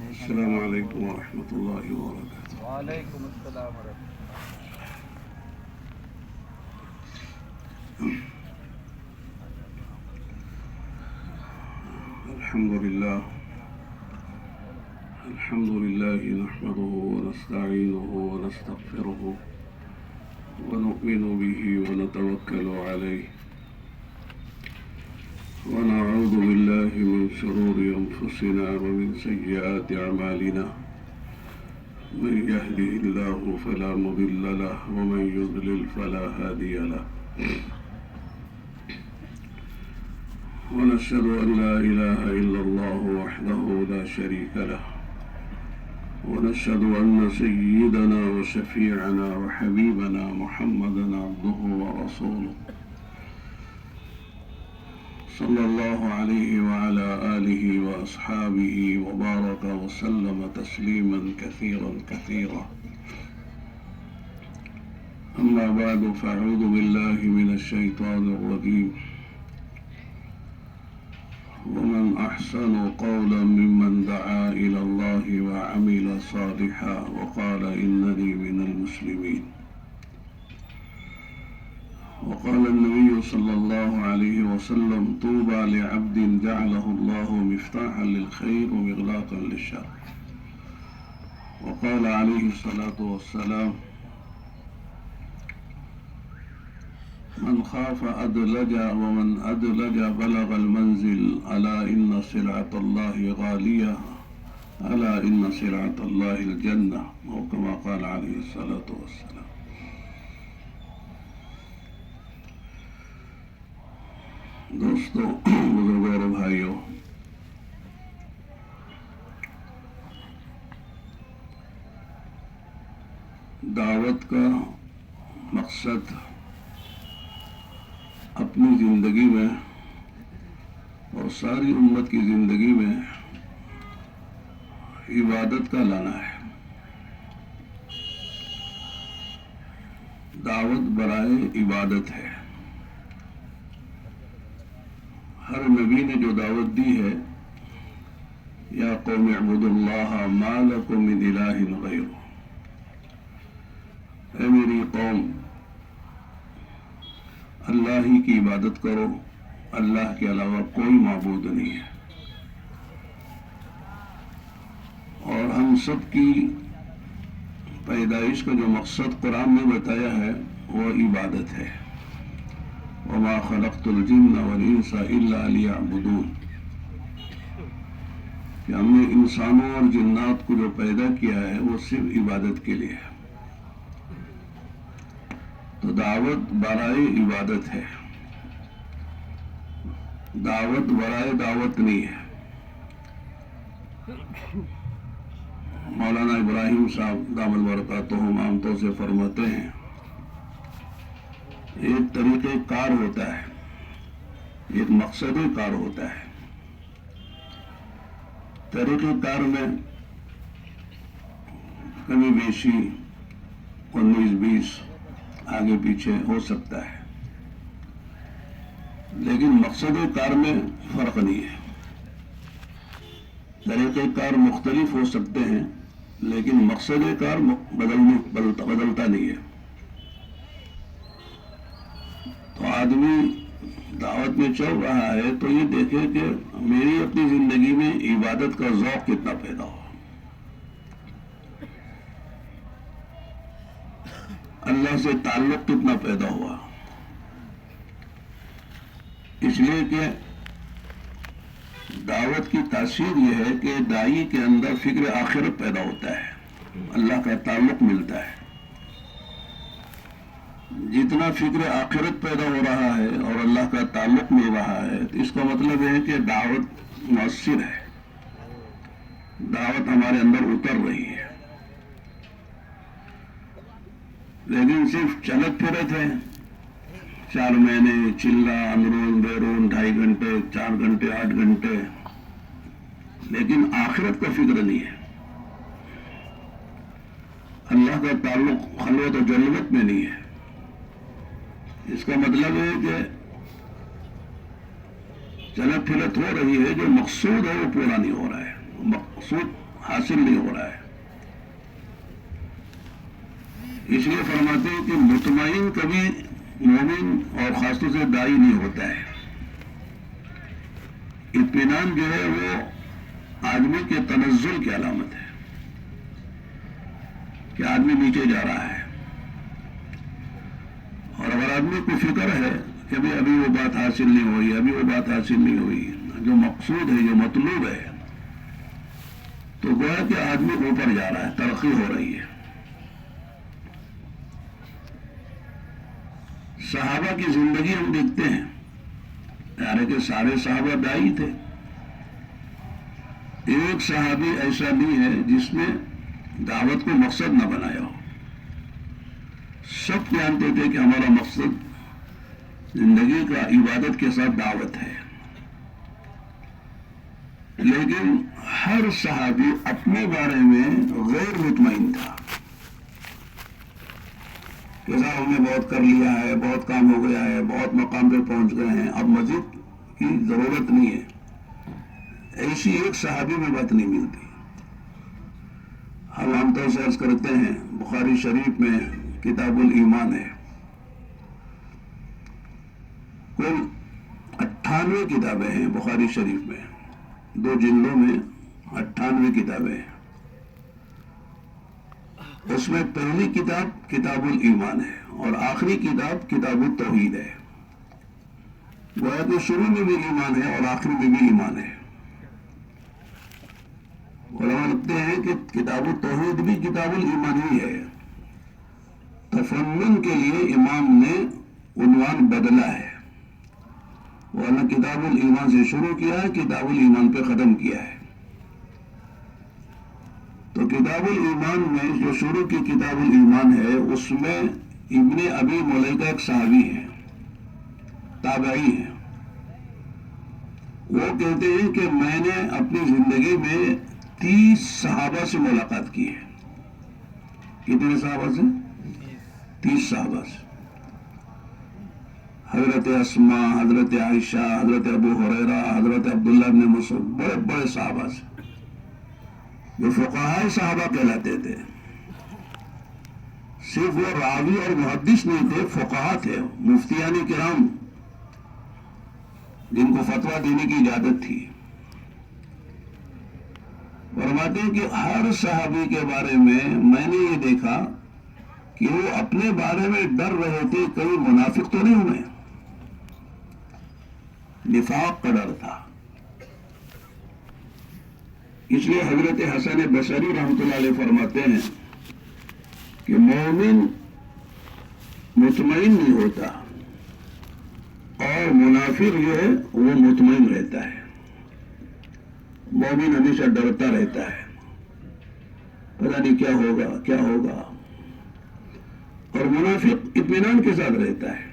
السلام علیکم ورحمۃ اللہ وبرکاتہ۔ وعلیکم السلام ورحمۃ الحمد لله نحمده ونستعينه ونستغفره ونؤمن به ونتوكل عليه ونعوذ بالله من شرور أنفسنا ومن سيئات أعمالنا من يهده الله فلا مضل له ومن يضلل فلا هادي له ونشهد أن لا إله إلا الله وحده لا شريك له ونشهد أن سيدنا وشفيعنا وحبيبنا محمدا عبده ورسوله صلى الله عليه وعلى آله وأصحابه وبارك وسلم تسليما كثيرا كثيرا. أما بعد فأعوذ بالله من الشيطان الرجيم. ومن أحسن قولا ممن دعا إلى الله وعمل صالحا وقال إنني من المسلمين. وقال النبي صلى الله عليه وسلم طوبى لعبد جعله الله مفتاحا للخير ومغلاقا للشر. وقال عليه الصلاة والسلام من خاف أدلج ومن أدلج بلغ المنزل ألا إن سلعة الله غالية ألا إن سلعة الله الجنة أو كما قال عليه الصلاة والسلام. دوستو، بزرگوں اور بھائیوں، دعوت کا مقصد اپنی زندگی میں اور ساری امت کی زندگی میں عبادت کا لانا ہے. دعوت برائے عبادت ہے. ہر نبی نے جو دعوت دی ہے، یا قوم اعبدوا اللہ ما لکم من الہ غیرہ، اے میری قوم اللہ ہی کی عبادت کرو، اللہ کے علاوہ کوئی معبود نہیں ہے. اور ہم سب کی پیدائش کا جو مقصد قرآن نے بتایا ہے وہ عبادت ہے. وما خلقت الجن والانس الا ليعبدون، کہ ہم نے انسانوں اور جنات کو جو پیدا کیا ہے وہ صرف عبادت کے لیے ہے. تو دعوت برائے عبادت ہے، دعوت برائے دعوت نہیں ہے. مولانا ابراہیم صاحب دامت برکاتہم عام طور سے فرماتے ہیں ایک طریقہ کار ہوتا ہے، ایک مقصد کار ہوتا ہے. طریقہ کار میں کمی بیشی 19-20 آگے پیچھے ہو سکتا ہے، لیکن مقصد کار میں فرق نہیں ہے. طریقہ کار مختلف ہو سکتے ہیں لیکن مقصد کار بدلتا نہیں ہے. تو آدمی دعوت میں چل رہا ہے تو یہ دیکھے کہ میری اپنی زندگی میں عبادت کا ذوق کتنا پیدا ہو، اللہ سے تعلق کتنا پیدا ہوا. اس لیے کہ دعوت کی تاثیر یہ ہے کہ داعی کے اندر فکر آخرت پیدا ہوتا ہے، اللہ کا تعلق ملتا ہے. جتنا فکر آخرت پیدا ہو رہا ہے اور اللہ کا تعلق مل رہا ہے تو اس کا مطلب ہے کہ دعوت مؤثر ہے، دعوت ہمارے اندر اتر رہی ہے. لیکن صرف چلت پھرت ہے، 4 مہینے چلا اندرون بیرون 2.5 گھنٹے 4 گھنٹے 8 گھنٹے، لیکن آخرت کا فکر نہیں ہے. اللہ کا تعلق خلوت و جلوت میں نہیں ہے. اس کا مطلب ہے کہ چلت پھرت ہو رہی ہے، جو مقصود ہے وہ پورا نہیں ہو رہا ہے. مقصود حاصل نہیں ہو رہا ہے. اس لیے فرماتے ہیں کہ مطمئن کبھی مومن اور خاص طور سے داعی نہیں ہوتا ہے. اطمینان جو ہے وہ آدمی کے تنزل کی علامت ہے کہ آدمی نیچے جا رہا ہے. اور اگر آدمی کو فکر ہے کہ ابھی وہ بات حاصل نہیں ہوئی، ابھی وہ بات حاصل نہیں ہوئی جو مقصود ہے، جو مطلوب ہے، تو گویا کہ آدمی اوپر جا رہا ہے، ترقی ہو رہی ہے. صحابہ کی زندگی ہم دیکھتے ہیں، یعنی کہ سارے صحابہ داعی تھے. ایک صحابی ایسا نہیں ہے جس نے دعوت کو مقصد نہ بنایا ہو. سب جانتے تھے کہ ہمارا مقصد زندگی کا عبادت کے ساتھ دعوت ہے. لیکن ہر صحابی اپنے بارے میں غیر مطمئن تھا کہ صاحب ہم نے بہت کر لیا ہے، بہت کام ہو گیا ہے، بہت مقام پہ پہنچ گئے ہیں، اب مزید کی ضرورت نہیں ہے. ایسی ایک صحابی میں بات نہیں ملتی. ہم عام طور سے عرض کرتے ہیں بخاری شریف میں کتاب الایمان ہے، کل 98 کتابیں ہیں بخاری شریف میں، 2 جلدوں میں 98 کتابیں ہیں. اس میں پہلی کتاب کتاب الایمان ہے اور آخری کتاب کتاب التوحید ہے. گویا کہ شروع میں بھی ایمان ہے اور آخری میں بھی ایمان ہے. علماء لکھتے ہیں کہ کتاب التوحید بھی کتاب الایمان ہی ہے. تفنن کے لیے امام نے عنوان بدلا ہے، ورنہ کتاب الایمان سے شروع کیا ہے، کتاب الایمان پہ ختم کیا ہے. تو کتاب الایمان میں جو شروع کی کتاب الایمان ہے اس میں ابن ابی ملیکہ ایک صحابی ہیں، تابعی ہیں. وہ کہتے ہیں کہ میں نے اپنی زندگی میں 30 صحابہ سے ملاقات کی ہے. کتنے صحابہ سے؟ 30 صحابہ سے. حضرت اسماء، حضرت عائشہ، حضرت ابو ہریرہ، حضرت عبداللہ بن مسعود، بڑے بڑے صحابہ سے جو فقہاء صحابہ کہلاتے تھے. صرف وہ راوی اور محدث نہیں تھے، فقہاء تھے، مفتیان کرام جن کو فتویٰ دینے کی اجازت تھی. فرماتے ہیں کہ ہر صحابی کے بارے میں نے یہ دیکھا کہ وہ اپنے بارے میں ڈر رہے تھے کہیں منافق تو نہیں ہوئے. نفاق کا ڈر تھا. اس لیے حضرت حسن بصری رحمۃ اللہ علیہ فرماتے ہیں کہ مومن مطمئن نہیں ہوتا اور منافق جو ہے وہ مطمئن رہتا ہے. مومن ہمیشہ ڈرتا رہتا ہے، پتہ نہیں کیا ہوگا کیا ہوگا، اور منافق اطمینان کے ساتھ رہتا ہے.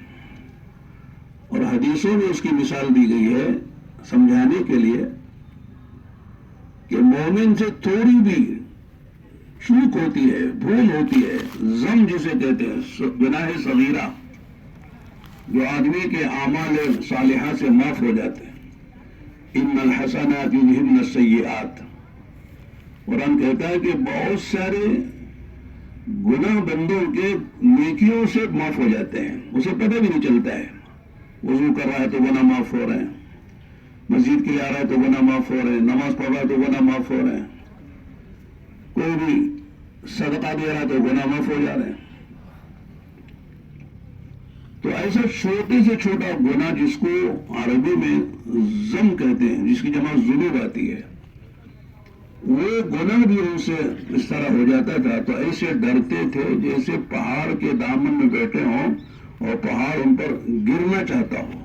اور حدیثوں میں اس کی مثال دی گئی ہے سمجھانے کے لیے کہ مومن سے تھوڑی بھی چوک ہوتی ہے، بھول ہوتی ہے، ضم جسے کہتے ہیں، گناہ صغیرہ جو آدمی کے اعمال صالحہ سے معاف ہو جاتے ہیں. ان الحسنات یذہبن السیئات. قرآن کہتا ہے کہ بہت سارے گناہ بندوں کے نیکیوں سے معاف ہو جاتے ہیں، اسے پتہ بھی نہیں چلتا ہے. وضو کر رہا ہے تو گناہ معاف ہو رہے ہیں، مسجد کے لیے آ رہا ہے تو گناہ معاف ہو رہے ہیں، نماز پڑھ رہا ہے تو گناہ معاف ہو رہے ہیں، کوئی بھی صدقہ دے رہا ہے تو گناہ معاف ہو جا رہے ہیں. تو ایسا چھوٹے سے چھوٹا گناہ جس کو عربی میں ضم کہتے ہیں، جس کی جمع ذنوب آتی ہے، وہ گناہ بھی ان سے اس طرح ہو جاتا تھا. تو ایسے ڈرتے تھے جیسے پہاڑ کے دامن میں بیٹھے ہوں اور پہاڑ ان پر گرنا چاہتا ہو.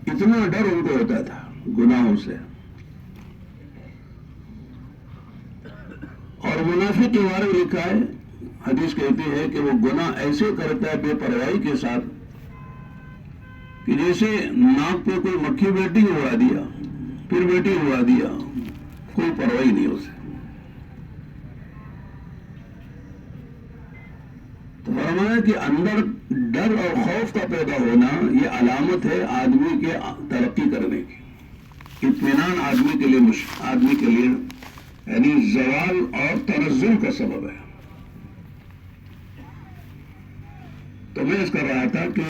اتنا ڈر ان کو ہوتا تھا گناہوں سے. اور منافق کے بارے میں لکھا ہے، حدیث کہتی ہے کہ وہ گناہ ایسے کرتا ہے بے پرواہی کے ساتھ کہ جیسے ناک پہ کوئی مکھی بیٹھی اڑا دیا، پھر بیٹی اڑا دیا، کوئی پرواہی نہیں اسے. تو فرمایا کہ اندر ڈر اور خوف کا پیدا ہونا یہ علامت ہے آدمی کے ترقی کرنے کی. اطمینان آدمی کے لیے یعنی زوال اور تنزل کا سبب ہے. تو میں اس کر رہا تھا کہ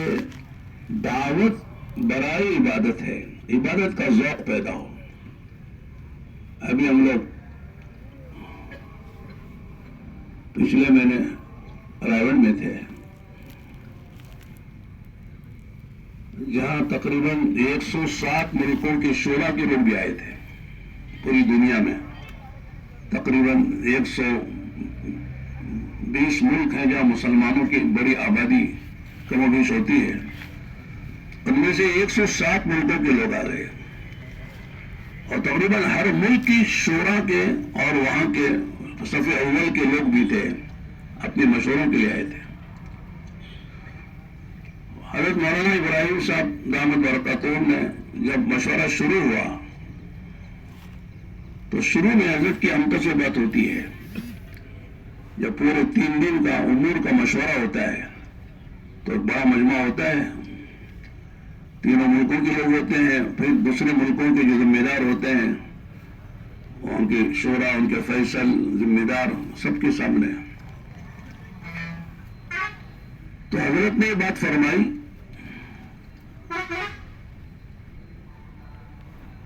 دعوت برائے عبادت ہے، عبادت کا ذوق پیدا ہو. ابھی ہم لوگ پچھلے مہینے راوڑ میں تھے، جہاں تقریباً 107 ملکوں کے شورا کے لوگ بھی آئے تھے. پوری دنیا میں تقریباً 120 ملک ہیں جہاں مسلمانوں کی بڑی آبادی کم و بیش ہوتی ہے. ان میں سے 107 ملکوں کے لوگ آ گئے، اور تقریباً ہر ملک کی شورا کے اور وہاں کے صف اول کے لوگ بھی تھے، اپنے مشوروں کے لیے آئے تھے. حضرت مولانا ابراہیم صاحب دامت برکاتہم نے جب مشورہ شروع ہوا تو شروع میں حضرت کی ہم سے بات ہوتی ہے. جب پورے 3 دن کا امور کا مشورہ ہوتا ہے تو ایک بڑا مجمع ہوتا ہے، تینوں ملکوں کے لوگ ہوتے ہیں، پھر دوسرے ملکوں کے جو ذمہ دار ہوتے ہیں، ان کے شورا، ان کے فیصل، ذمہ دار سب کے سامنے. تو حضرت نے یہ بات فرمائی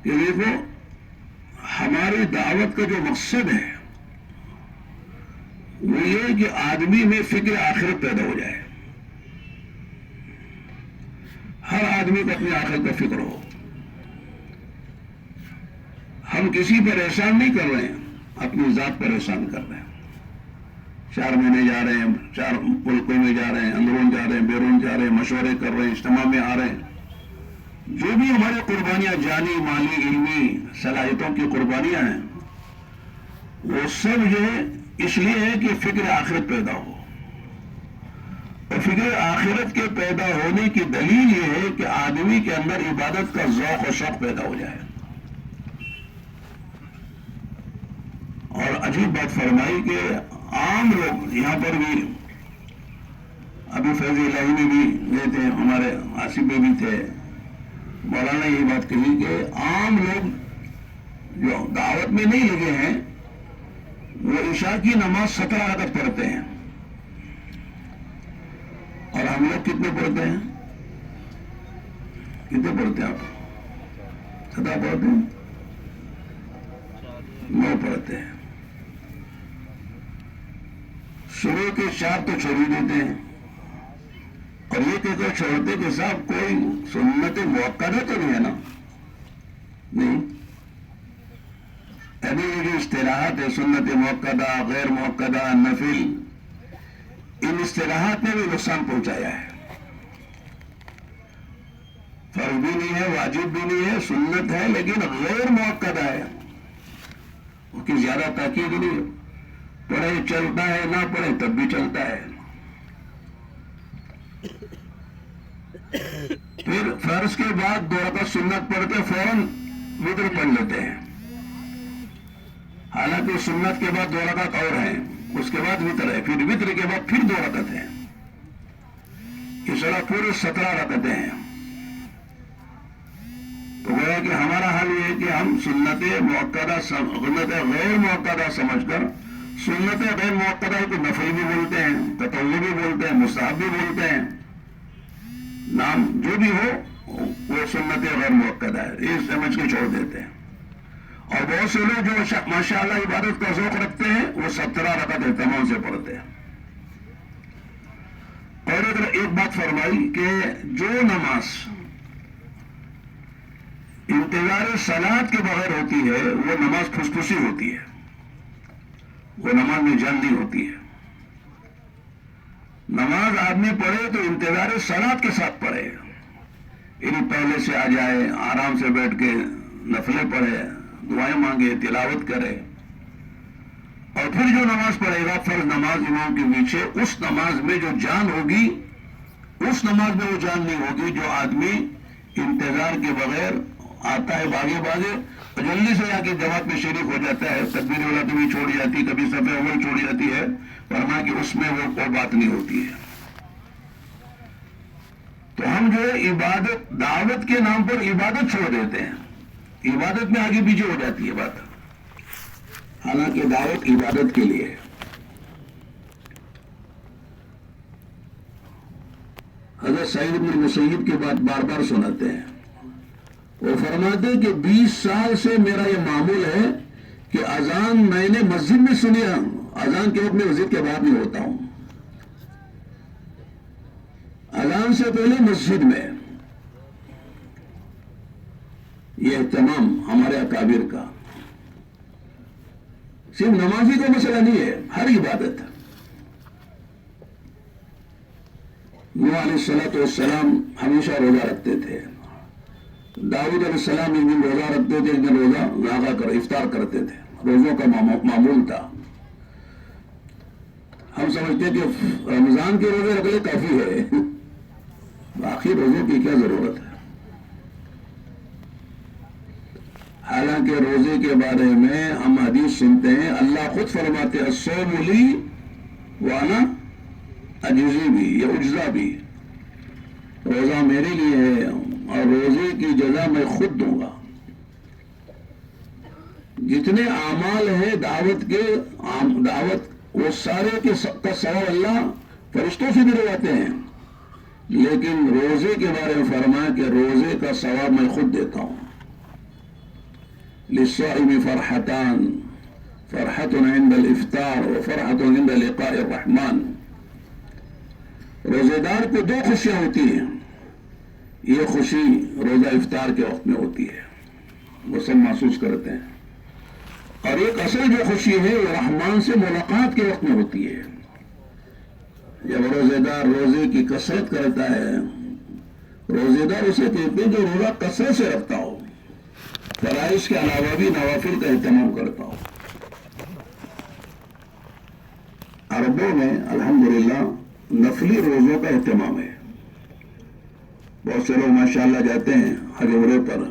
کہ دیکھو، ہماری دعوت کا جو مقصد ہے وہ یہ کہ آدمی میں فکر آخرت پیدا ہو جائے. ہر آدمی کو اپنی آخرت کا فکر ہو. ہم کسی پر احسان نہیں کر رہے ہیں، اپنی ذات پر احسان کر رہے ہیں. 4 مہینے جا رہے ہیں، 4 ملکوں میں جا رہے ہیں، اندرون جا رہے ہیں، بیرون جا رہے ہیں، مشورے کر رہے ہیں، اجتماع میں آ رہے ہیں. جو بھی ہمارے قربانیاں جانی، مالی، علمی صلاحیتوں کی قربانیاں ہیں، وہ سب جو ہے اس لیے ہے کہ فکر آخرت پیدا ہو. اور فکر آخرت کے پیدا ہونے کی دلیل یہ ہے کہ آدمی کے اندر عبادت کا ذوق و شوق پیدا ہو جائے. اور عجیب بات فرمائی کہ عام لوگ یہاں پر بھی، ابھی فیض الہی میں بھی گئے تھے، ہمارے آصف میں بھی تھے، مولانا یہ بات کہی کہ عام لوگ جو دعوت میں نہیں لگے ہیں وہ عشاء کی نماز 17 رکعت پڑھتے ہیں. اور ہم لوگ کتنے پڑھتے ہیں؟ کتنے پڑھتے ہیں آپ؟ 17 پڑھتے ہیں؟ 9 پڑھتے ہیں. شروع کے 4 تو چھوڑ ہی دیتے ہیں، اور یہ کہہ کر چھوڑتے کہ صاحب کوئی سنت موقعہ تو نہیں ہے نا. نہیں، یعنی یہ جو اصطلاحات ہے، سنت موقعہ، غیر موقعہ، نفل، ان اصطلاحات نے بھی نقصان پہنچایا ہے. فرض بھی نہیں ہے، واجب بھی نہیں ہے، سنت ہے لیکن غیر موقعہ ہے. اس کی زیادہ تاکید نہیں ہے، پڑھے چلتا ہے، نہ پڑھے تب بھی چلتا ہے. پھر فرض کے بعد 2 رکعت سنت پڑھ کے فوراً وتر پڑھ لیتے ہیں، حالانکہ سنت کے بعد 2 رکعت اور ہیں، اس کے بعد وتر ہے، پھر وتر کے بعد پھر 2 رکعت ہیں. اس طرح پورے 17 رکعتیں ہیں. تو گویا کہ ہمارا حال یہ ہے کہ ہم سنت غیر موقعہ سمجھ کر سنت غیر موقعہ کو نفل بھی بولتے ہیں، تطوع بھی بولتے ہیں، مستحب بھی بولتے ہیں، نام جو بھی ہو وہ سنت غیر موقعہ ہے، یہ سمجھ کے چھوڑ دیتے ہیں. اور بہت سے لوگ جو ماشاءاللہ عبادت کا ذوق رکھتے ہیں وہ 17 رکعت اہتمام سے پڑھتے ہیں. اور ایک بات فرمائی کہ جو نماز انتظار صلاۃ کے بغیر ہوتی ہے وہ نماز پھسپھسی ہوتی ہے، وہ نماز میں جان نہیں ہوتی ہے. نماز آدمی پڑھے تو انتظار صلاۃ کے ساتھ پڑھے، یعنی پہلے سے آ جائے، آرام سے بیٹھ کے نفلیں پڑھے، دعائیں مانگے، تلاوت کرے، اور پھر جو نماز پڑھے گا فرض نماز امام کے پیچھے، اس نماز میں جو جان ہوگی، اس نماز میں وہ جان نہیں ہوگی جو آدمی انتظار کے بغیر آتا ہے بھاگے بھاگے اور جلدی سے جا کے جماعت میں شریک ہو جاتا ہے. تکبیر والا کبھی چھوڑ جاتی، کبھی صف اول چھوڑ جاتی ہے، ورنہ کہ اس میں وہ کوئی بات نہیں ہوتی ہے. تو ہم جو ہے عبادت، دعوت کے نام پر عبادت چھوڑ دیتے ہیں. عبادت میں آگے پیچھے ہو جاتی ہے بات. حالانکہ دعوت عبادت کے لیے ہے. حضرت سعید بن مسیب کی بات بار بار سناتے ہیں. وہ فرماتے ہیں کہ 20 سال سے میرا یہ معمول ہے کہ اذان میں نے مسجد میں سنی. اذان کے وقت میں مسجد کے باہر نہیں ہوتا ہوں. اذان سے پہلے مسجد میں. یہ اہتمام ہمارے اکابر کا. صرف نمازی کا مسئلہ نہیں ہے، ہر عبادت. نوح علیہ السلام ہمیشہ روزہ رکھتے تھے. داؤد علیہ السلام ایک دن روزہ رکھتے تھے، ایک دن روزہ افطار کرتے تھے. روزوں کا معمول تھا. ہم سمجھتے کہ رمضان کے روزے رکھ لے کافی ہے، باقی روزوں کی کیا ضرورت ہے. حالانکہ روزے کے بارے میں ہم حدیث سنتے ہیں، اللہ خود فرماتے ہیں الصوم لی وانا اجزی بھی، یہ اجزا بھی. روزہ میرے لیے ہے اور روزے کی جزا میں خود دوں گا. جتنے اعمال ہیں دعوت وہ سارے کا ثواب اللہ فرشتوں سے بھی دلواتے ہیں، لیکن روزے کے بارے میں فرمایا کہ روزے کا ثواب میں خود دیتا ہوں. للصائم فرحتان، فرحت عند الافطار وفرحت عند لقاء الرحمن. روزے دار کو 2 خوشیاں ہوتی ہیں. یہ خوشی روزہ افطار کے وقت میں ہوتی ہے، وہ سب محسوس کرتے ہیں. اور ایک اصل جو خوشی ہے وہ رحمان سے ملاقات کے وقت میں ہوتی ہے. جب روزے دار روزے کی کثرت کرتا ہے، روزے دار اسے کہتے ہیں جو روزہ کثرت سے رکھتا ہو، فرائض کے علاوہ بھی نوافل کا اہتمام کرتا ہو. عربوں میں الحمدللہ نفلی روزوں کا اہتمام ہے. بہت سے لوگ ماشاءاللہ جاتے ہیں حج عمرے پر.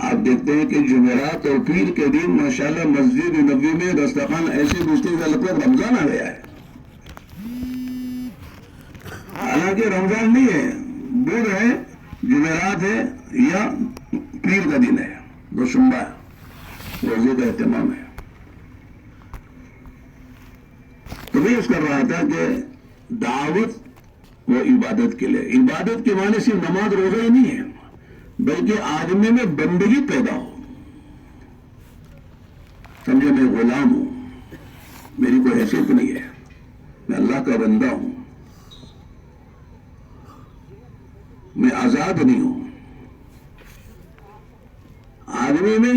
آپ دیکھتے ہیں کہ جمعرات اور پیر کے دن ماشاءاللہ مسجد نبوی میں دسترخوان ایسے گزرتے ہیں لگتا ہے رمضان آ گیا ہے. حالانکہ رمضان نہیں ہے، بدھ ہے، جمعرات ہے یا پیر کا دن ہے، دوشنبہ ہے. روزے کا اہتمام ہے. تو میں اس کر رہا تھا کہ دعوت وہ عبادت کے لیے. عبادت کے معنی صرف نماز روزہ ہی نہیں ہے، بلکہ آدمی میں بندگی پیدا ہو. سمجھے میں غلام ہوں، میری کوئی حیثیت نہیں ہے، میں اللہ کا بندہ ہوں، میں آزاد نہیں ہوں. آدمی میں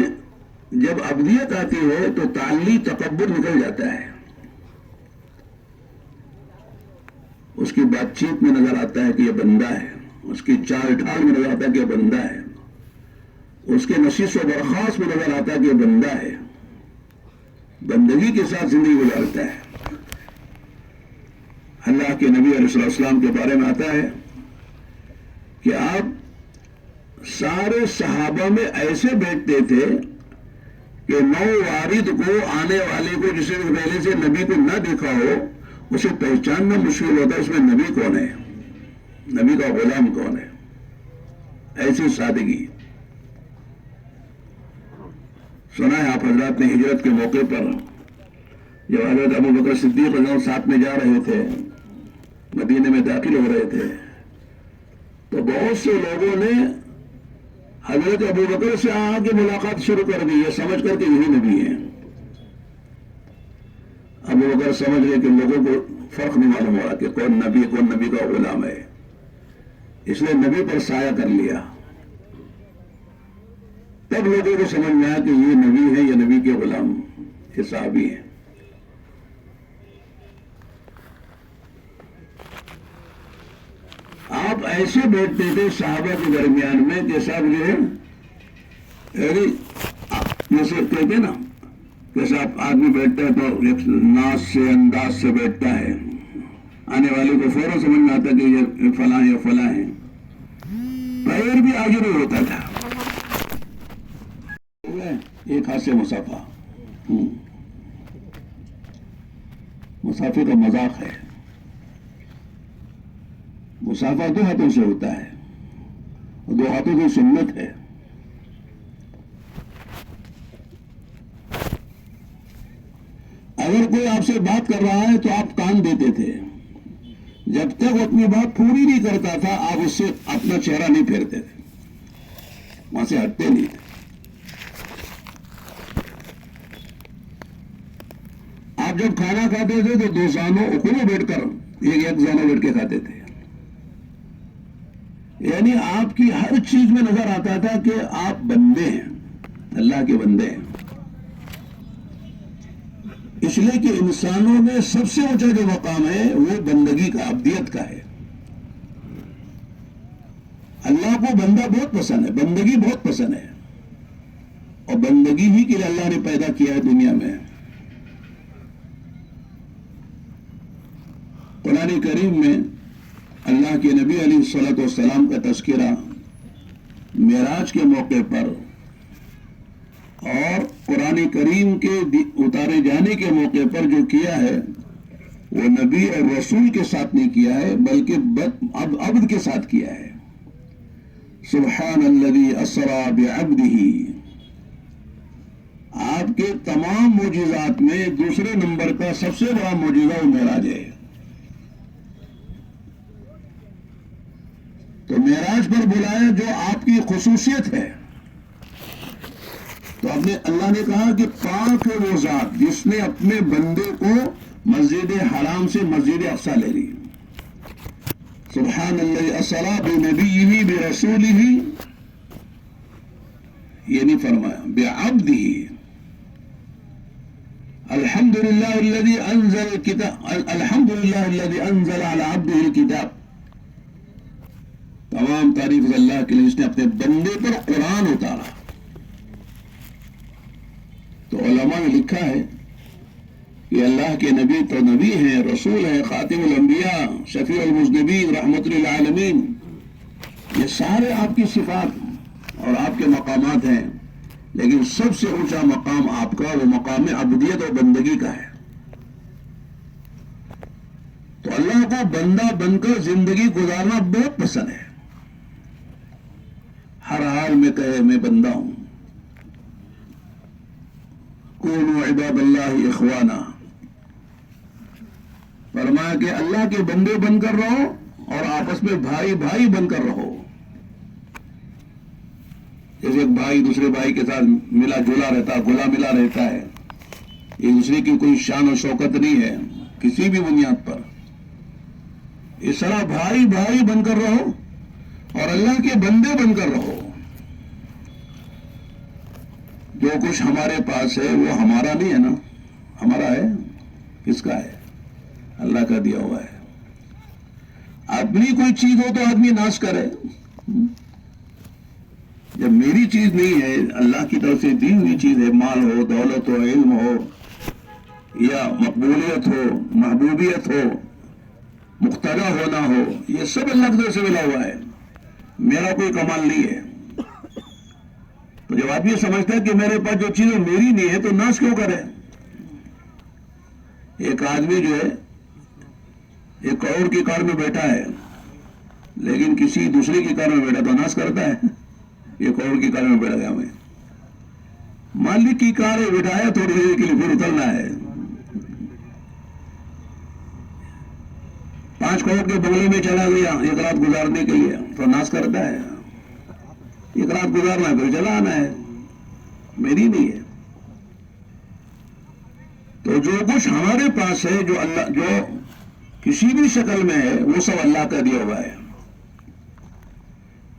جب ابدیت آتی ہے تو تعلی تکبر نکل جاتا ہے. اس کی بات چیت میں نظر آتا ہے کہ یہ بندہ ہے، اس کی چال ڈھال میں نظر آتا ہے کہ یہ بندہ ہے، اس کے نشست و برخاست میں نظر آتا ہے کہ یہ بندہ ہے. بندگی کے ساتھ زندگی گزارتا ہے. اللہ کے نبی علیہ السلام کے بارے میں آتا ہے کہ آپ سارے صحابہ میں ایسے بیٹھتے تھے کہ نو وارد کو، آنے والے کو، جسے پہلے سے نبی کو نہ دیکھا ہو، اسے پہچاننا مشکل ہوتا ہے اس میں نبی کون ہے، نبی کا غلام کون ہے. ایسی سادگی. سنا ہے آپ حضرات نے ہجرت کے موقع پر جب حضرت ابو بکر صدیق رضی اللہ عنہ ساتھ میں جا رہے تھے، مدینے میں داخل ہو رہے تھے، تو بہت سے لوگوں نے حضرت ابو بکر سے آ کے ملاقات شروع کر دی، یہ سمجھ کر کہ یہی نبی ہیں. ابو بکر سمجھ گئے کہ لوگوں کو فرق نہیں معلوم ہو رہا کہ کون نبی کا غلام ہے، اس نے نبی پر سایہ کر لیا. تب لوگوں کو سمجھ میں آیا کہ یہ نبی ہے، یہ نبی کے غلام، یہ صحابی ہیں. آپ ایسے بیٹھتے تھے صحابہ کے درمیان میں کہ صاحب جو ہے جیسے کہتے ہیں نا، جیسے آپ آدمی بیٹھتا ہے تو ایک ناز سے انداز سے بیٹھتا ہے، آنے والے کو فوراً سمجھ میں آتا کہ یہ فلاں یا فلاں ہیں. پیر بھی آگے نہیں ہوتا تھا. ایک ہاتھ سے مسافہ، مسافے کا مذاق ہے. مسافہ 2 ہاتھوں سے ہوتا ہے اور 2 ہاتھوں کی سنت ہے. اگر کوئی آپ سے بات کر رہا ہے تو آپ کان دیتے تھے، جب تک وہ اپنی بات پوری نہیں کرتا تھا آپ اس سے اپنا چہرہ نہیں پھیرتے تھے، وہاں سے ہٹتے نہیں تھے۔ آپ جب کھانا کھاتے تھے تو دو زانوں اکھڑے بیٹھ کر ایک زانوں بیٹھ کے کھاتے تھے، یعنی آپ کی ہر چیز میں نظر آتا تھا کہ آپ بندے ہیں، اللہ کے بندے ہیں۔ اس لیے کہ انسانوں میں سب سے اونچا جو مقام ہے وہ بندگی کا، عبدیت کا ہے۔ اللہ کو بندہ بہت پسند ہے، بندگی بہت پسند ہے، اور بندگی ہی کے لیے اللہ نے پیدا کیا ہے دنیا میں۔ قرآن کریم میں اللہ کے نبی علیہ الصلوۃ والسلام کا تذکرہ معراج کے موقع پر اور قرآن کریم کے اتارے جانے کے موقع پر جو کیا ہے وہ نبی اور رسول کے ساتھ نہیں کیا ہے بلکہ عبد کے ساتھ کیا ہے۔ سبحان الذی اسری بعبدہ، آپ کے تمام معجزات میں دوسرے نمبر کا سب سے بڑا معجزہ وہ معراج ہے۔ تو معراج پر بلایا جو آپ کی خصوصیت ہے، تو اللہ نے کہا کہ پاک ہے وہ ذات جس نے اپنے بندے کو مسجد حرام سے مسجد اقصی لے لی۔ سبحان الذی اسری بنبیہ برسولہ، یہ نہیں فرمایا بعبدہ۔ الحمدللہ الذی انزل الکتاب، الحمدللہ الذی انزل علی عبدہ الکتاب، تمام تعریف اللہ کے لیے جس نے اپنے بندے پر قرآن اتارا۔ تو علماء نے لکھا ہے کہ اللہ کے نبی تو نبی ہیں، رسول ہیں، خاتم الانبیاء، شفیع المذنبین، رحمت للعالمین، یہ سارے آپ کی صفات اور آپ کے مقامات ہیں، لیکن سب سے اونچا مقام آپ کا وہ مقام عبودیت اور بندگی کا ہے۔ تو اللہ کو بندہ بن کر زندگی گزارنا بہت پسند ہے، ہر حال میں کہے میں بندہ ہوں۔ کونوا عباد اللہ اخوانا، فرمایا کہ اللہ کے بندے بن کر رہو اور آپس میں بھائی بھائی بن کر رہو۔ جیسے ایک بھائی دوسرے بھائی کے ساتھ ملا جلا رہتا، گلا ملا رہتا ہے، ایک دوسرے کی کوئی شان و شوکت نہیں ہے کسی بھی بنیاد پر، اس طرح بھائی بھائی بن کر رہو اور اللہ کے بندے بن کر رہو۔ جو کچھ ہمارے پاس ہے وہ ہمارا نہیں ہے نا، ہمارا ہے، کس کا ہے؟ اللہ کا دیا ہوا ہے۔ اپنی کوئی چیز ہو تو آدمی ناش کرے، جب میری چیز نہیں ہے، اللہ کی طرف سے دی ہوئی چیز ہے، مال ہو، دولت ہو، علم ہو، یا مقبولیت ہو، محبوبیت ہو، مقتدی ہونا ہو، یہ سب اللہ کی طرف سے ملا ہوا ہے، میرا کوئی کمال نہیں ہے۔ تو جب آدمی سمجھتا ہے کہ میرے پاس جو چیز میری نہیں ہے تو ناش کیوں کرے؟ ایک آدمی جو ہے ایک کروڑ کی کار میں بیٹھا ہے لیکن کسی دوسرے کی کار میں بیٹھا تو ناش کرتا ہے، یہ کروڑ کی کار میں بیٹھ گیا، میں مالک کی کار میں بیٹھایا تھوڑی دیر کے لیے پھر اترنا ہے، 5 کروڑ کے بنگلے میں چلا گیا ایک رات گزارنے کے لیے تو ناش کرتا ہے، ایک رات گزارنا ہے پھر چلا آنا ہے، میری نہیں ہے۔ تو جو کچھ ہمارے پاس ہے، جو اللہ جو کسی بھی شکل میں ہے، وہ سب اللہ کا دیا ہوا ہے۔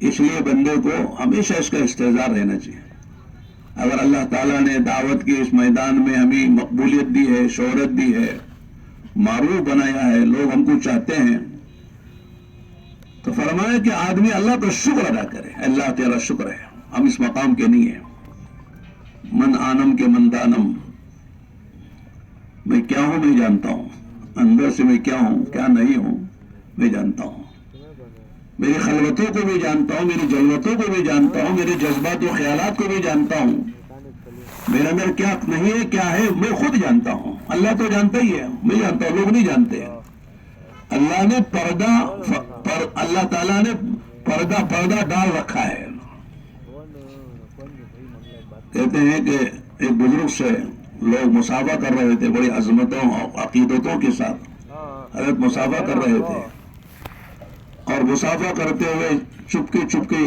اس لیے بندے کو ہمیشہ اس کا استحضار رہنا چاہیے۔ اگر اللہ تعالیٰ نے دعوت کے اس میدان میں ہمیں مقبولیت دی ہے، شہرت دی ہے، معروف بنایا ہے، لوگ ہم کو چاہتے ہیں، تو فرمایا کہ آدمی اللہ کا شکر ادا کرے۔ اللہ تیرا شکر ہے، ہم اس مقام کے نہیں ہیں۔ من آنم کے من دانم، میں کیا ہوں میں جانتا ہوں، اندر سے میں کیا ہوں کیا نہیں ہوں میں جانتا ہوں، میری خلوتوں کو بھی جانتا ہوں، میری جلوتوں کو بھی جانتا ہوں، میرے جذبات و خیالات کو بھی جانتا ہوں، میرے اندر کیا نہیں ہے کیا ہے میں خود جانتا ہوں۔ اللہ تو جانتا ہی ہے، میں جانتا ہوں، لوگ نہیں جانتے۔ اللہ نے اللہ تعالیٰ نے پردہ ڈال رکھا ہے۔ کہتے ہیں کہ ایک بزرگ سے لوگ مسافہ کر رہے تھے بڑی عظمتوں اور عقیدتوں کے ساتھ. حضرت مسافہ کر رہے تھے اور مسافہ کرتے ہوئے چپکے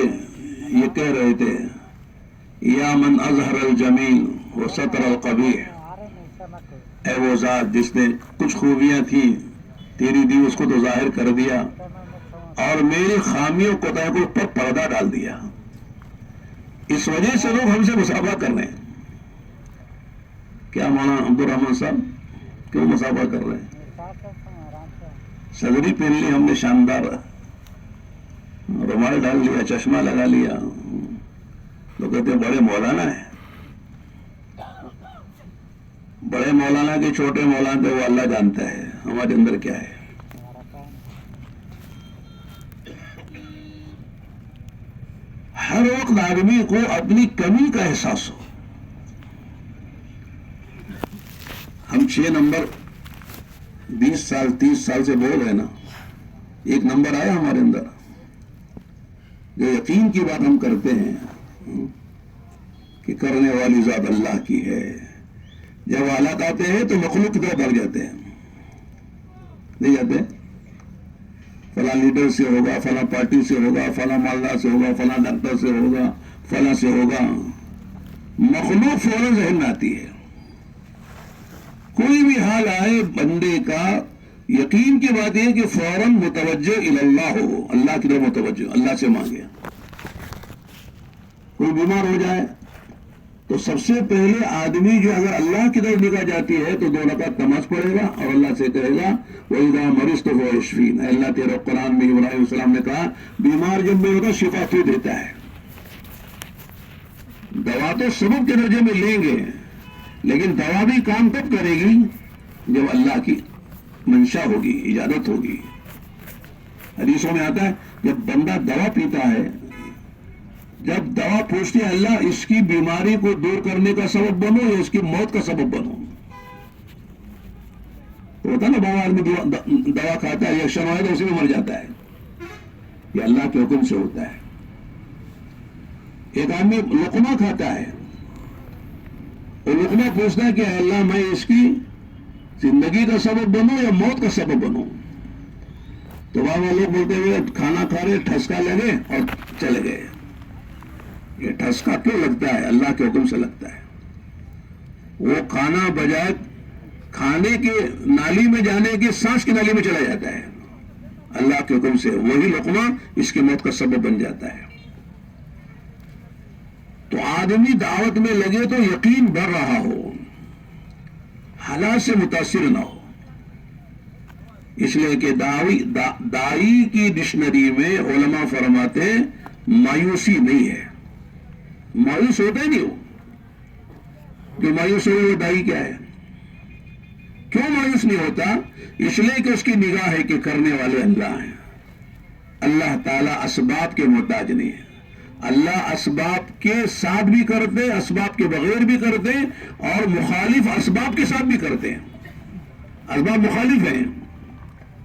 یہ کہہ رہے تھے یا من اظہر الجمیل و ستر القبیح، اے وہ ذات جس نے کچھ خوبیاں تھیں تیری دی اس کو تو ظاہر کر دیا اور میری خامیوں کوتاہیوں کو پر پردہ ڈال دیا. اس وجہ سے لوگ ہم سے مسافہ کر رہے ہیں. کیا مولانا عبد الرحمان صاحب کیوں مسافہ کر رہے ہیں؟ صدری پہن لی ہم نے شاندار، رومال ڈال لیا، چشمہ لگا لیا. لوگ کہتے ہیں بڑے مولانا ہیں. بڑے مولانا کے چھوٹے مولانا تھے وہ اللہ جانتا ہے ہمارے اندر کیا ہے. ہر وقت آدمی کو اپنی کمی کا احساس ہو. ہم 6 نمبر 20 سال 30 سال سے بول رہے ہیں نا، ایک نمبر آیا ہمارے اندر جو یقین کی بات ہم کرتے ہیں کہ کرنے والی ذات اللہ کی ہے. جب حالات آتے ہیں تو مخلوق کی طرف بڑھ جاتے ہیں، نہیں جاتے فلاں لیڈر سے ہوگا، فلاں پارٹی سے ہوگا، فلاں مالدار سے ہوگا، فلاں ڈاکٹر سے ہوگا، فلاں سے ہوگا. مخلوق فوراً ذہن میں آتی ہے. کوئی بھی حال آئے بندے کا یقین کی بات یہ کہ فوراً متوجہ اللہ ہو، اللہ کی طرف متوجہ، اللہ سے مانگے. کوئی بیمار ہو جائے تو سب سے پہلے آدمی جو اگر اللہ کی طرف نگاہ جاتی ہے تو 2 رکعت نماز پڑھے گا اور اللہ سے کہے گا وَإِذَا مَرِضْتُ فَهُوَ يَشْفِينِ. اے اللہ تیرے قرآن میں ابراہیم علیہ السلام نے کہا بیمار جب میں ہوتا شفا تو دیتا ہے. دوا تو سبب کے درجے میں لیں گے لیکن دوا بھی کام کب کرے گی جب اللہ کی منشا ہوگی، اجازت ہوگی. حدیثوں میں آتا ہے جب بندہ دوا پیتا ہے، جب دوا پوچھتی ہے اللہ اس کی بیماری کو دور کرنے کا سبب بنو یا اس کی موت کا سبب بنو. تو ہوتا نا بابا آدمی دوا کھاتا ہے ریئیکشن ہوا تو اسی میں مر جاتا ہے. یہ اللہ کے حکم سے ہوتا ہے. ایک آدمی لقمہ کھاتا ہے، وہ لقمہ پوچھتا ہے کہ اے اللہ میں اس کی زندگی کا سبب بنوں یا موت کا سبب بنوں. تو بابا لوگ بولتے ہوئے کھانا کھا رہے ٹھسکا لگے اور چلے گئے. یہ ٹھسکا کیوں لگتا ہے؟ اللہ کے حکم سے لگتا ہے. وہ کھانا بجائے کھانے کے نالی میں جانے کے سانس کی نالی میں چلا جاتا ہے. اللہ کے حکم سے وہی لقمہ اس کی موت کا سبب بن جاتا ہے. تو آدمی دعوت میں لگے تو یقین بڑھ رہا ہو، حالات سے متاثر نہ ہو. اس لیے کہ دائی کی ڈکشنری میں علماء فرماتے مایوسی نہیں ہے. مایوس ہوتا ہی نہیں ہو. جو مایوس ہو وہ دائی کیا ہے؟ کیوں مایوس نہیں ہوتا؟ اس لیے کہ اس کی نگاہ ہے کہ کرنے والے اللہ ہیں. اللہ تعالیٰ اسباب کے محتاج نہیں ہے. اللہ اسباب کے ساتھ بھی کرتے، اسباب کے بغیر بھی کرتے اور مخالف اسباب کے ساتھ بھی کرتے ہیں. اسباب مخالف ہیں،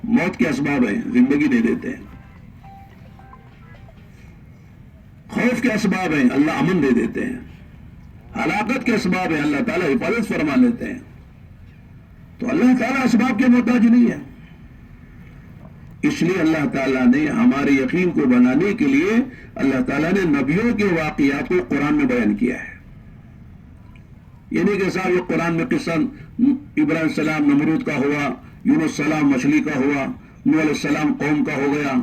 موت کے اسباب ہیں، زندگی دے دیتے ہیں. خوف کے اسباب ہیں، اللہ امن دے دیتے ہیں. ہلاکت کے اسباب ہیں، اللہ تعالیٰ حفاظت فرما لیتے ہیں. تو اللہ تعالیٰ اسباب کے محتاج نہیں ہے. اس لیے اللہ تعالیٰ نے ہمارے یقین کو بنانے کے لیے اللہ تعالیٰ نے نبیوں کے واقعات کو قرآن میں بیان کیا ہے. یہ نہیں کہ صاحب یہ قرآن میں قصہ ابراہیم السلام نمرود کا ہوا، یونس السلام مچھلی کا ہوا، نوح علیہ السلام قوم کا ہو گیا.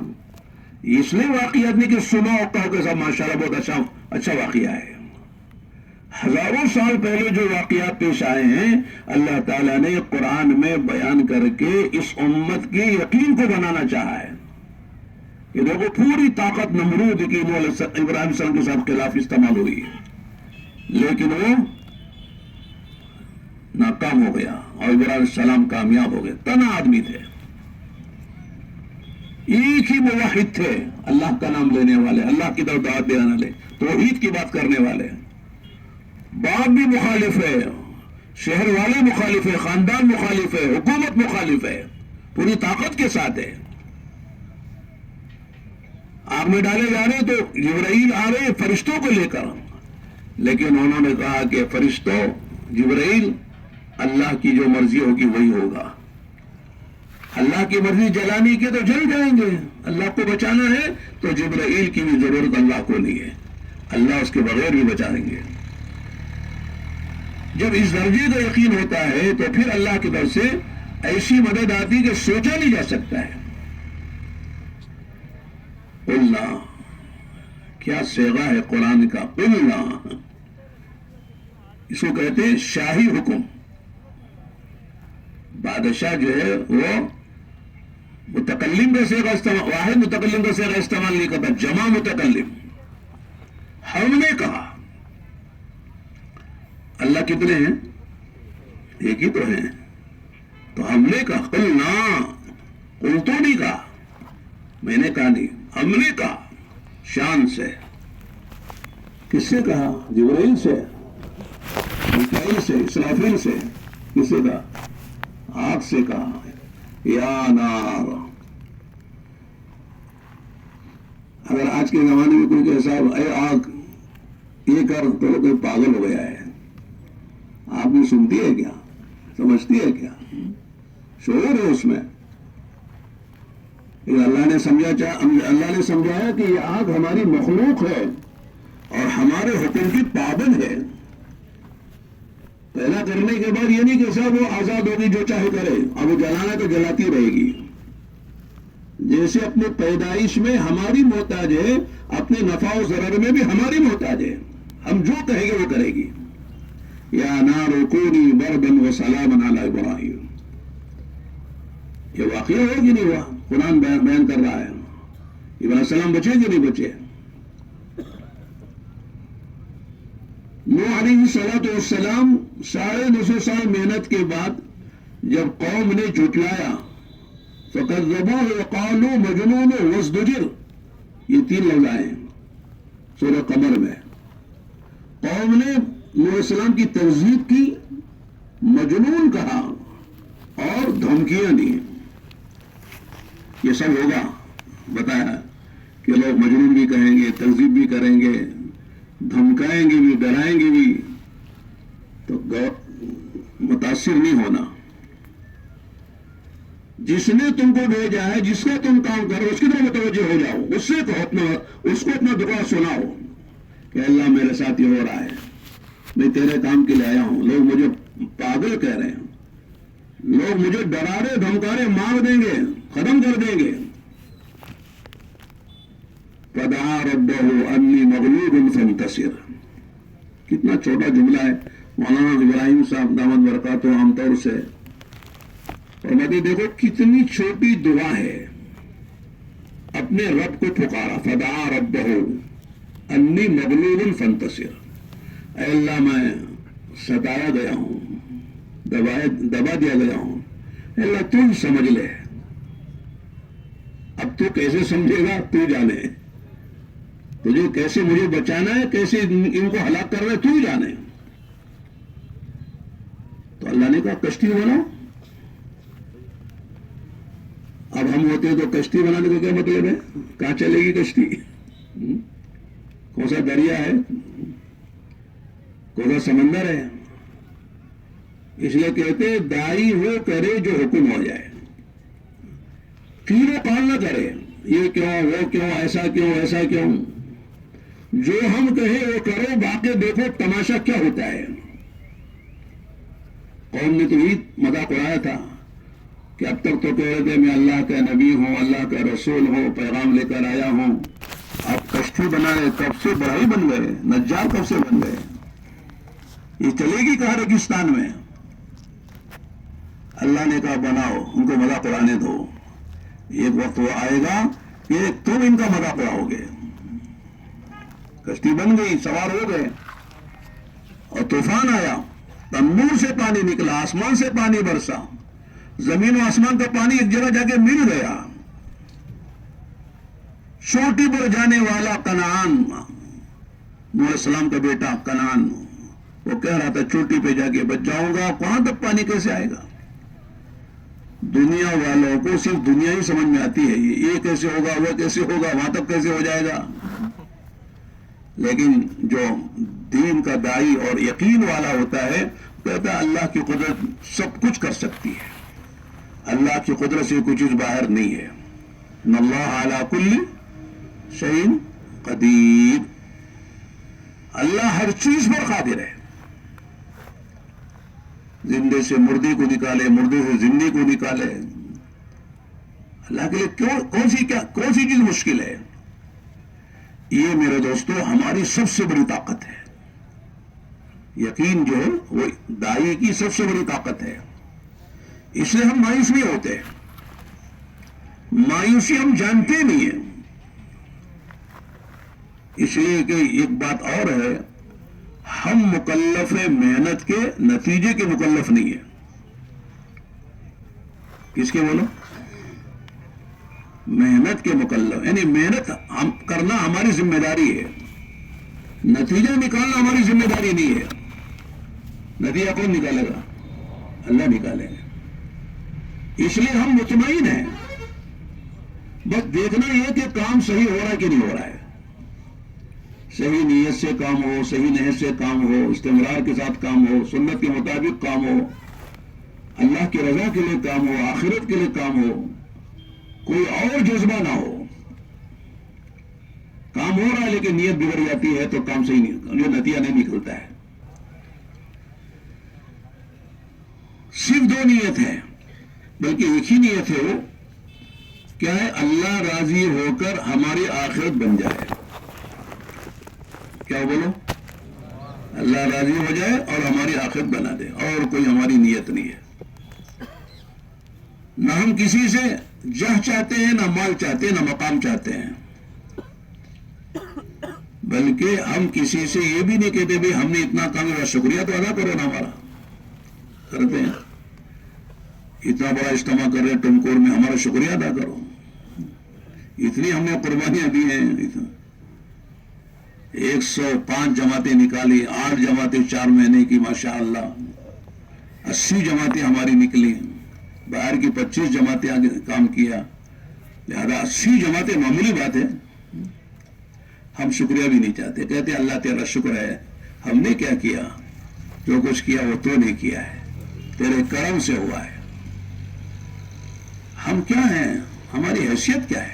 اس لیے واقعات نہیں کہ سنا اور کہو کہ صاحب ماشاءاللہ بہت اچھا واقعہ ہے. ہزاروں سال پہلے جو واقعات پیش آئے ہیں اللہ تعالیٰ نے قرآن میں بیان کر کے اس امت کے یقین کو بنانا چاہا ہے. کہ دیکھو پوری طاقت نمرود کی ابراہیم السلام کے ساتھ خلاف استعمال ہوئی لیکن وہ ناکام ہو گیا اور ابراہیم السلام کامیاب ہو گئے. تنا آدمی تھے، ایک ہی موحد تھے، اللہ کا نام لینے والے، اللہ کی طرف دعوت دینے والے، توحید کی بات کرنے والے. باپ بھی مخالف ہے، شہر والے مخالف ہے، خاندان مخالف ہے، حکومت مخالف ہے، پوری طاقت کے ساتھ ہے. آگ میں ڈالے جا رہے تو جبرائیل آ رہے فرشتوں کو لے کر، لیکن انہوں نے کہا کہ فرشتوں جبرائیل اللہ کی جو مرضی ہوگی وہی ہوگا. اللہ کی مرضی جلانے کی تو جل جائیں گے. اللہ کو بچانا ہے تو جبرائیل کی بھی ضرورت اللہ کو نہیں ہے. اللہ اس کے بغیر بھی بچائیں گے. جب اس درجے کا یقین ہوتا ہے تو پھر اللہ کی طرف سے ایسی مدد آتی کہ سوچا نہیں جا سکتا ہے. قلنا کیا صیغہ ہے قرآن کا. قلنا اس کو کہتے ہیں شاہی حکم. بادشاہ جو ہے وہ متکلم کا صیغہ استعمال، واحد متکلم کا صیغہ استعمال نہیں کرتا، جمع متکلم. ہم نے کہا. اللہ کتنے ہیں؟ ایک ہی تو ہیں. تو ہم نے کہا. قلنا قل تو نہیں کہا، میں نے کہا نہیں، ہم نے کہا شان سے. کس سے کہا؟ جبرائیل سے، میکائیل سے، اسرافیل سے. کس سے کہا؟ آگ سے کہا. یا نار. اگر آج کے زمانے میں کوئی کہ صاحب اے آگ یہ کر تو کوئی پاگل ہو گیا ہے. آپ نے سنتی ہے کیا؟ سمجھتی ہے کیا؟ شعور ہے اس میں. اللہ نے سمجھایا کہ یہ آگ ہماری مخلوق ہے اور ہمارے حکم کی پابند ہے. پیدا کرنے کے بعد یہ نہیں کہ صاحب وہ آزاد ہوگی جو چاہے کرے، اب وہ جلانا تو جلاتی رہے گی. جیسے اپنے پیدائش میں ہماری محتاج ہے، اپنے نفع و ضرر میں بھی ہماری محتاج ہے. ہم جو کہیں گے وہ کرے گی. یا نار کونی بردا وسلاما علی ابراہیم. یہ واقعہ ہو کہ نہیں ہوا؟ قرآن بیان کر رہا ہے. ابراہیم علیہ السلام بچے کہ نہیں بچے؟ نوح علیہ السلام 950 سال محنت کے بعد جب قوم نے جھٹلایا، فَكَذَّبُوهُ وَقَالُوا مَجْنُونٌ وَازْدُجِرَ. یہ 3 لفظ آئے ہیں سورہ قمر میں. قوم نے نوح علیہ السلام کی تکذیب کی، مجنون کہا اور دھمکیاں دی. یہ سب ہوگا. بتایا کہ لوگ مجنون بھی کہیں گے، تکذیب بھی کریں گے، دھمکائیں گے بھی، ڈرائیں گے بھی. تو متاثر نہیں ہونا. جس نے تم کو بھیجا ہے، جس کا تم کام کرو، اس کی طرف متوجہ ہو جاؤ. اس سے کہو، اس کو اپنا دعا سناؤ کہ اللہ میرے ساتھ یہ ہو رہا ہے، میں تیرے کام کے لیے آیا ہوں. لوگ مجھے پاگل کہہ رہے ہیں، لوگ مجھے ڈرارے دھمکارے مار دیں گے، ختم کر دیں گے. فدعا ربہ انی مغلوب فانتصر. کتنا چھوٹا جملہ ہے. مولانا ابراہیم صاحب دامت برکاتہ عام طور سے اور میں دیکھو کتنی چھوٹی دعا ہے. اپنے رب کو پکارا. فدعا ربہ انی مغلوب فانتصر. اے اللہ میں ستایا گیا ہوں، دبا دیا گیا ہوں. اے اللہ تو ہی سمجھ لے. اب تو کیسے سمجھے گا تو جانے. تجھے کیسے مجھے بچانا ہے، کیسے ان کو ہلاک کرنا ہے، تو ہی جانے. تو اللہ نے کہا کشتی بناؤ. اب ہم ہوتے تو کشتی بنانے کا کیا مطلب ہے؟ کہاں چلے گی کشتی؟ کون سا دریا ہے، کون سا سمندر ہے؟ اس لیے کہتے ہیں دائی وہ کرے جو حکم ہو جائے. پھر وہ کال نہ کرے یہ کیوں، وہ کیوں، ایسا کیوں، ایسا کیوں. جو ہم کہیں وہ کرو، باقی دیکھو تماشا کیا ہوتا ہے. قوم نے تو یہی مذاق اڑایا تھا کہ اب تک تو کہہ رہے تھے میں اللہ کا نبی ہوں، اللہ کا رسول ہوں، پیغام لے کر آیا ہوں. آپ کشتی بنائے، کب سے بڑھائی بن گئے، نجار کب سے بن گئے. یہ چلے گی کہاں ریگستان میں؟ اللہ نے کہا بناؤ، ان کو مذاق اڑانے دو. ایک وقت وہ آئے گا کہ تم ان کا مذاق اڑاؤ گے. کشتی بن گئی، سوار ہو گئے اور طوفان آیا. تنور سے پانی نکلا، آسمان سے پانی برسا، زمین و آسمان کا پانی ایک جگہ جا کے مل گیا. چوٹی پر جانے والا کنعان، نوح علیہ السلام کا بیٹا کنعان، وہ کہہ رہا تھا چوٹی پہ جا کے بچ جاؤں گا. وہاں تک پانی کیسے آئے گا؟ دنیا والوں کو صرف دنیا ہی سمجھ میں آتی ہے. یہ کیسے ہوگا، وہ کیسے ہوگا، وہاں تک کیسے ہو جائے گا. لیکن جو دین کا دائی اور یقین والا ہوتا ہے، کہتا ہے اللہ کی قدرت سب کچھ کر سکتی ہے، اللہ کی قدرت سے کوئی چیز باہر نہیں ہے. ان اللہ علی کل شیء قدیر، اللہ ہر چیز پر قادر ہے. زندے سے مردے کو نکالے، مردے سے زندے کو نکالے. اللہ کے لیے کون سی چیز مشکل ہے؟ یہ میرے دوستو ہماری سب سے بڑی طاقت ہے. یقین جو ہے وہ دائی کی سب سے بڑی طاقت ہے. اس لیے ہم مایوس نہیں ہوتے. مایوسی ہم جانتے نہیں ہیں. اس لیے کہ ایک بات اور ہے، ہم مکلف محنت کے نتیجے کے مکلف نہیں ہیں. کس کے بولو؟ محنت کے مکلف، یعنی محنت ہم کرنا ہماری ذمہ داری ہے، نتیجہ نکالنا ہماری ذمہ داری نہیں ہے. نتیجہ کون نکالے گا؟ اللہ نکالے گا. اس لیے ہم مطمئن ہیں. بس دیکھنا یہ کہ کام صحیح ہو رہا ہے کہ نہیں ہو رہا ہے. صحیح نیت سے کام ہو، صحیح نیت سے کام ہو، استمرار کے ساتھ کام ہو، سنت کے مطابق کام ہو، اللہ کی رضا کے لیے کام ہو، آخرت کے لیے کام ہو، کوئی اور جذبہ نہ ہو. کام ہو رہا ہے لیکن نیت بگڑ جاتی ہے تو کام صحیح نہیں، جو نتیجہ نہیں نکلتا ہے. صرف دو نیت ہے، بلکہ ایک ہی نیت ہے. وہ کیا ہے؟ اللہ راضی ہو کر ہماری آخرت بن جائے. کیا بولو؟ اللہ راضی ہو جائے اور ہماری آخرت بنا دے، اور کوئی ہماری نیت نہیں ہے. نہ ہم کسی سے جہ چاہتے ہیں، نہ مال چاہتے ہیں، نہ مقام چاہتے ہیں. بلکہ ہم کسی سے یہ بھی نہیں کہتے بھی ہم نے اتنا کام کیا، شکریہ تو ادا کرو نا ہمارا. کرتے ہیں، اتنا بڑا اجتماع کر رہے ٹمکور میں، ہمارا شکریہ ادا کرو. اتنی ہم نے قربانیاں دی ہیں. 105 جماعتیں نکالی، 8 جماعتیں 4 مہینے کی، ماشاءاللہ 80 جماعتیں ہماری نکلی. باہر کی 25 جماعتیں آگے کام کیا. لہذا 80 جماعتیں معمولی بات ہے. ہم شکریہ بھی نہیں چاہتے، کہتے اللہ تیرا شکر ہے، ہم نے کیا کیا؟ جو کچھ کیا وہ تو نے کیا ہے، تیرے کرم سے ہوا ہے. ہم کیا ہیں؟ ہماری حیثیت کیا ہے؟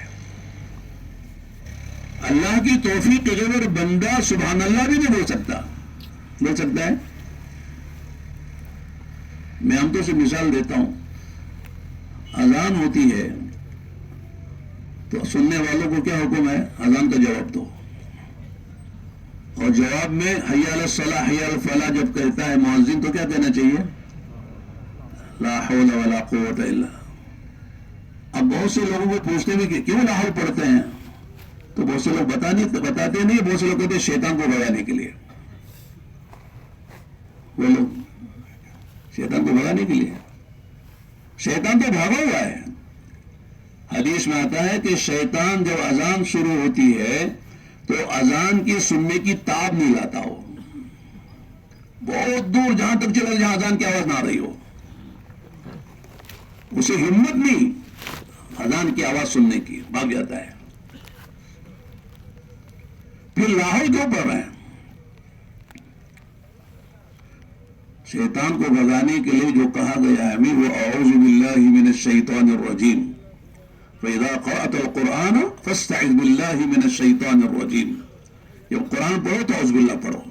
اللہ کی توفیق کے بغیر بندہ سبحان اللہ بھی نہیں بول سکتا. بول سکتا ہے؟ میں ہم تو سے مثال دیتا ہوں. اذان ہوتی ہے تو سننے والوں کو کیا حکم ہے؟ اذان کا جواب دو. اور جواب میں حی علی الصلاح حی علی الفلاح جب کہتا ہے مؤذن تو کیا کہنا چاہیے؟ لا حول ولا قوت الا. اب بہت سے لوگوں کو پوچھتے بھی کہ کیوں لا حول پڑھتے ہیں، تو بہت سے لوگ بتاتے نہیں. بہت سے لوگ کہتے ہیں شیطان کو بھگانے کے لیے. بولو، شیطان کو بھگانے کے لیے؟ شیطان تو بھاگا ہوا ہے. حدیث میں آتا ہے کہ شیطان جب اذان شروع ہوتی ہے تو اذان کی سننے کی تاب نہیں لاتا. ہو بہت دور جہاں تک چلا جہاں اذان کی آواز نہ آ رہی ہو، اسے ہمت نہیں اذان کی آواز سننے کی، بھاگ جاتا ہے. پھر لاہور کیوں پڑھ رہے ہیں؟ شیطان کو بھگانے کے لیے جو کہا گیا ہے وہ اعوذ باللہ من الشیطان الرجیم، فاذا قرأت القرآن فاستعذ باللہ من الشیطان الرجیم. جب قرآن پڑھو تو اعوذ باللہ پڑھو.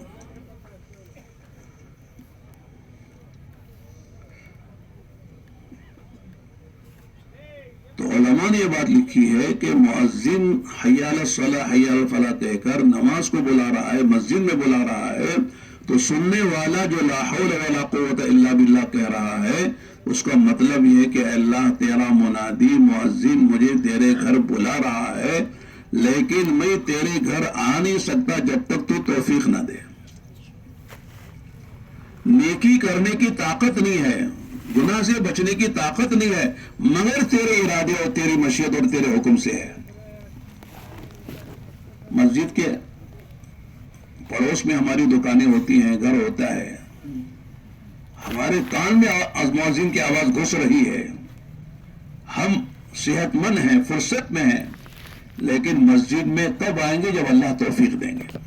تو علماء نے یہ بات لکھی ہے کہ مؤذن حی علی الصلاح حی علی الفلاح کہہ کر نماز کو بلا رہا ہے، مسجد میں بلا رہا ہے، تو سننے والا جو لا حول ولا قوت الا باللہ کہہ رہا ہے، اس کا مطلب یہ کہ اللہ تیرا منادی مؤذن مجھے تیرے گھر بلا رہا ہے، لیکن میں تیرے گھر آ نہیں سکتا جب تک تو توفیق نہ دے. نیکی کرنے کی طاقت نہیں ہے، گناہ سے بچنے کی طاقت نہیں ہے، مگر تیرے ارادے اور تیری مشیت اور تیرے حکم سے ہے. مسجد کے پڑوس میں ہماری دکانیں ہوتی ہیں، گھر ہوتا ہے، ہمارے کان میں مؤذن کی آواز گھس رہی ہے، ہم صحت مند ہیں، فرصت میں ہیں، لیکن مسجد میں تب آئیں گے جب اللہ توفیق دیں گے.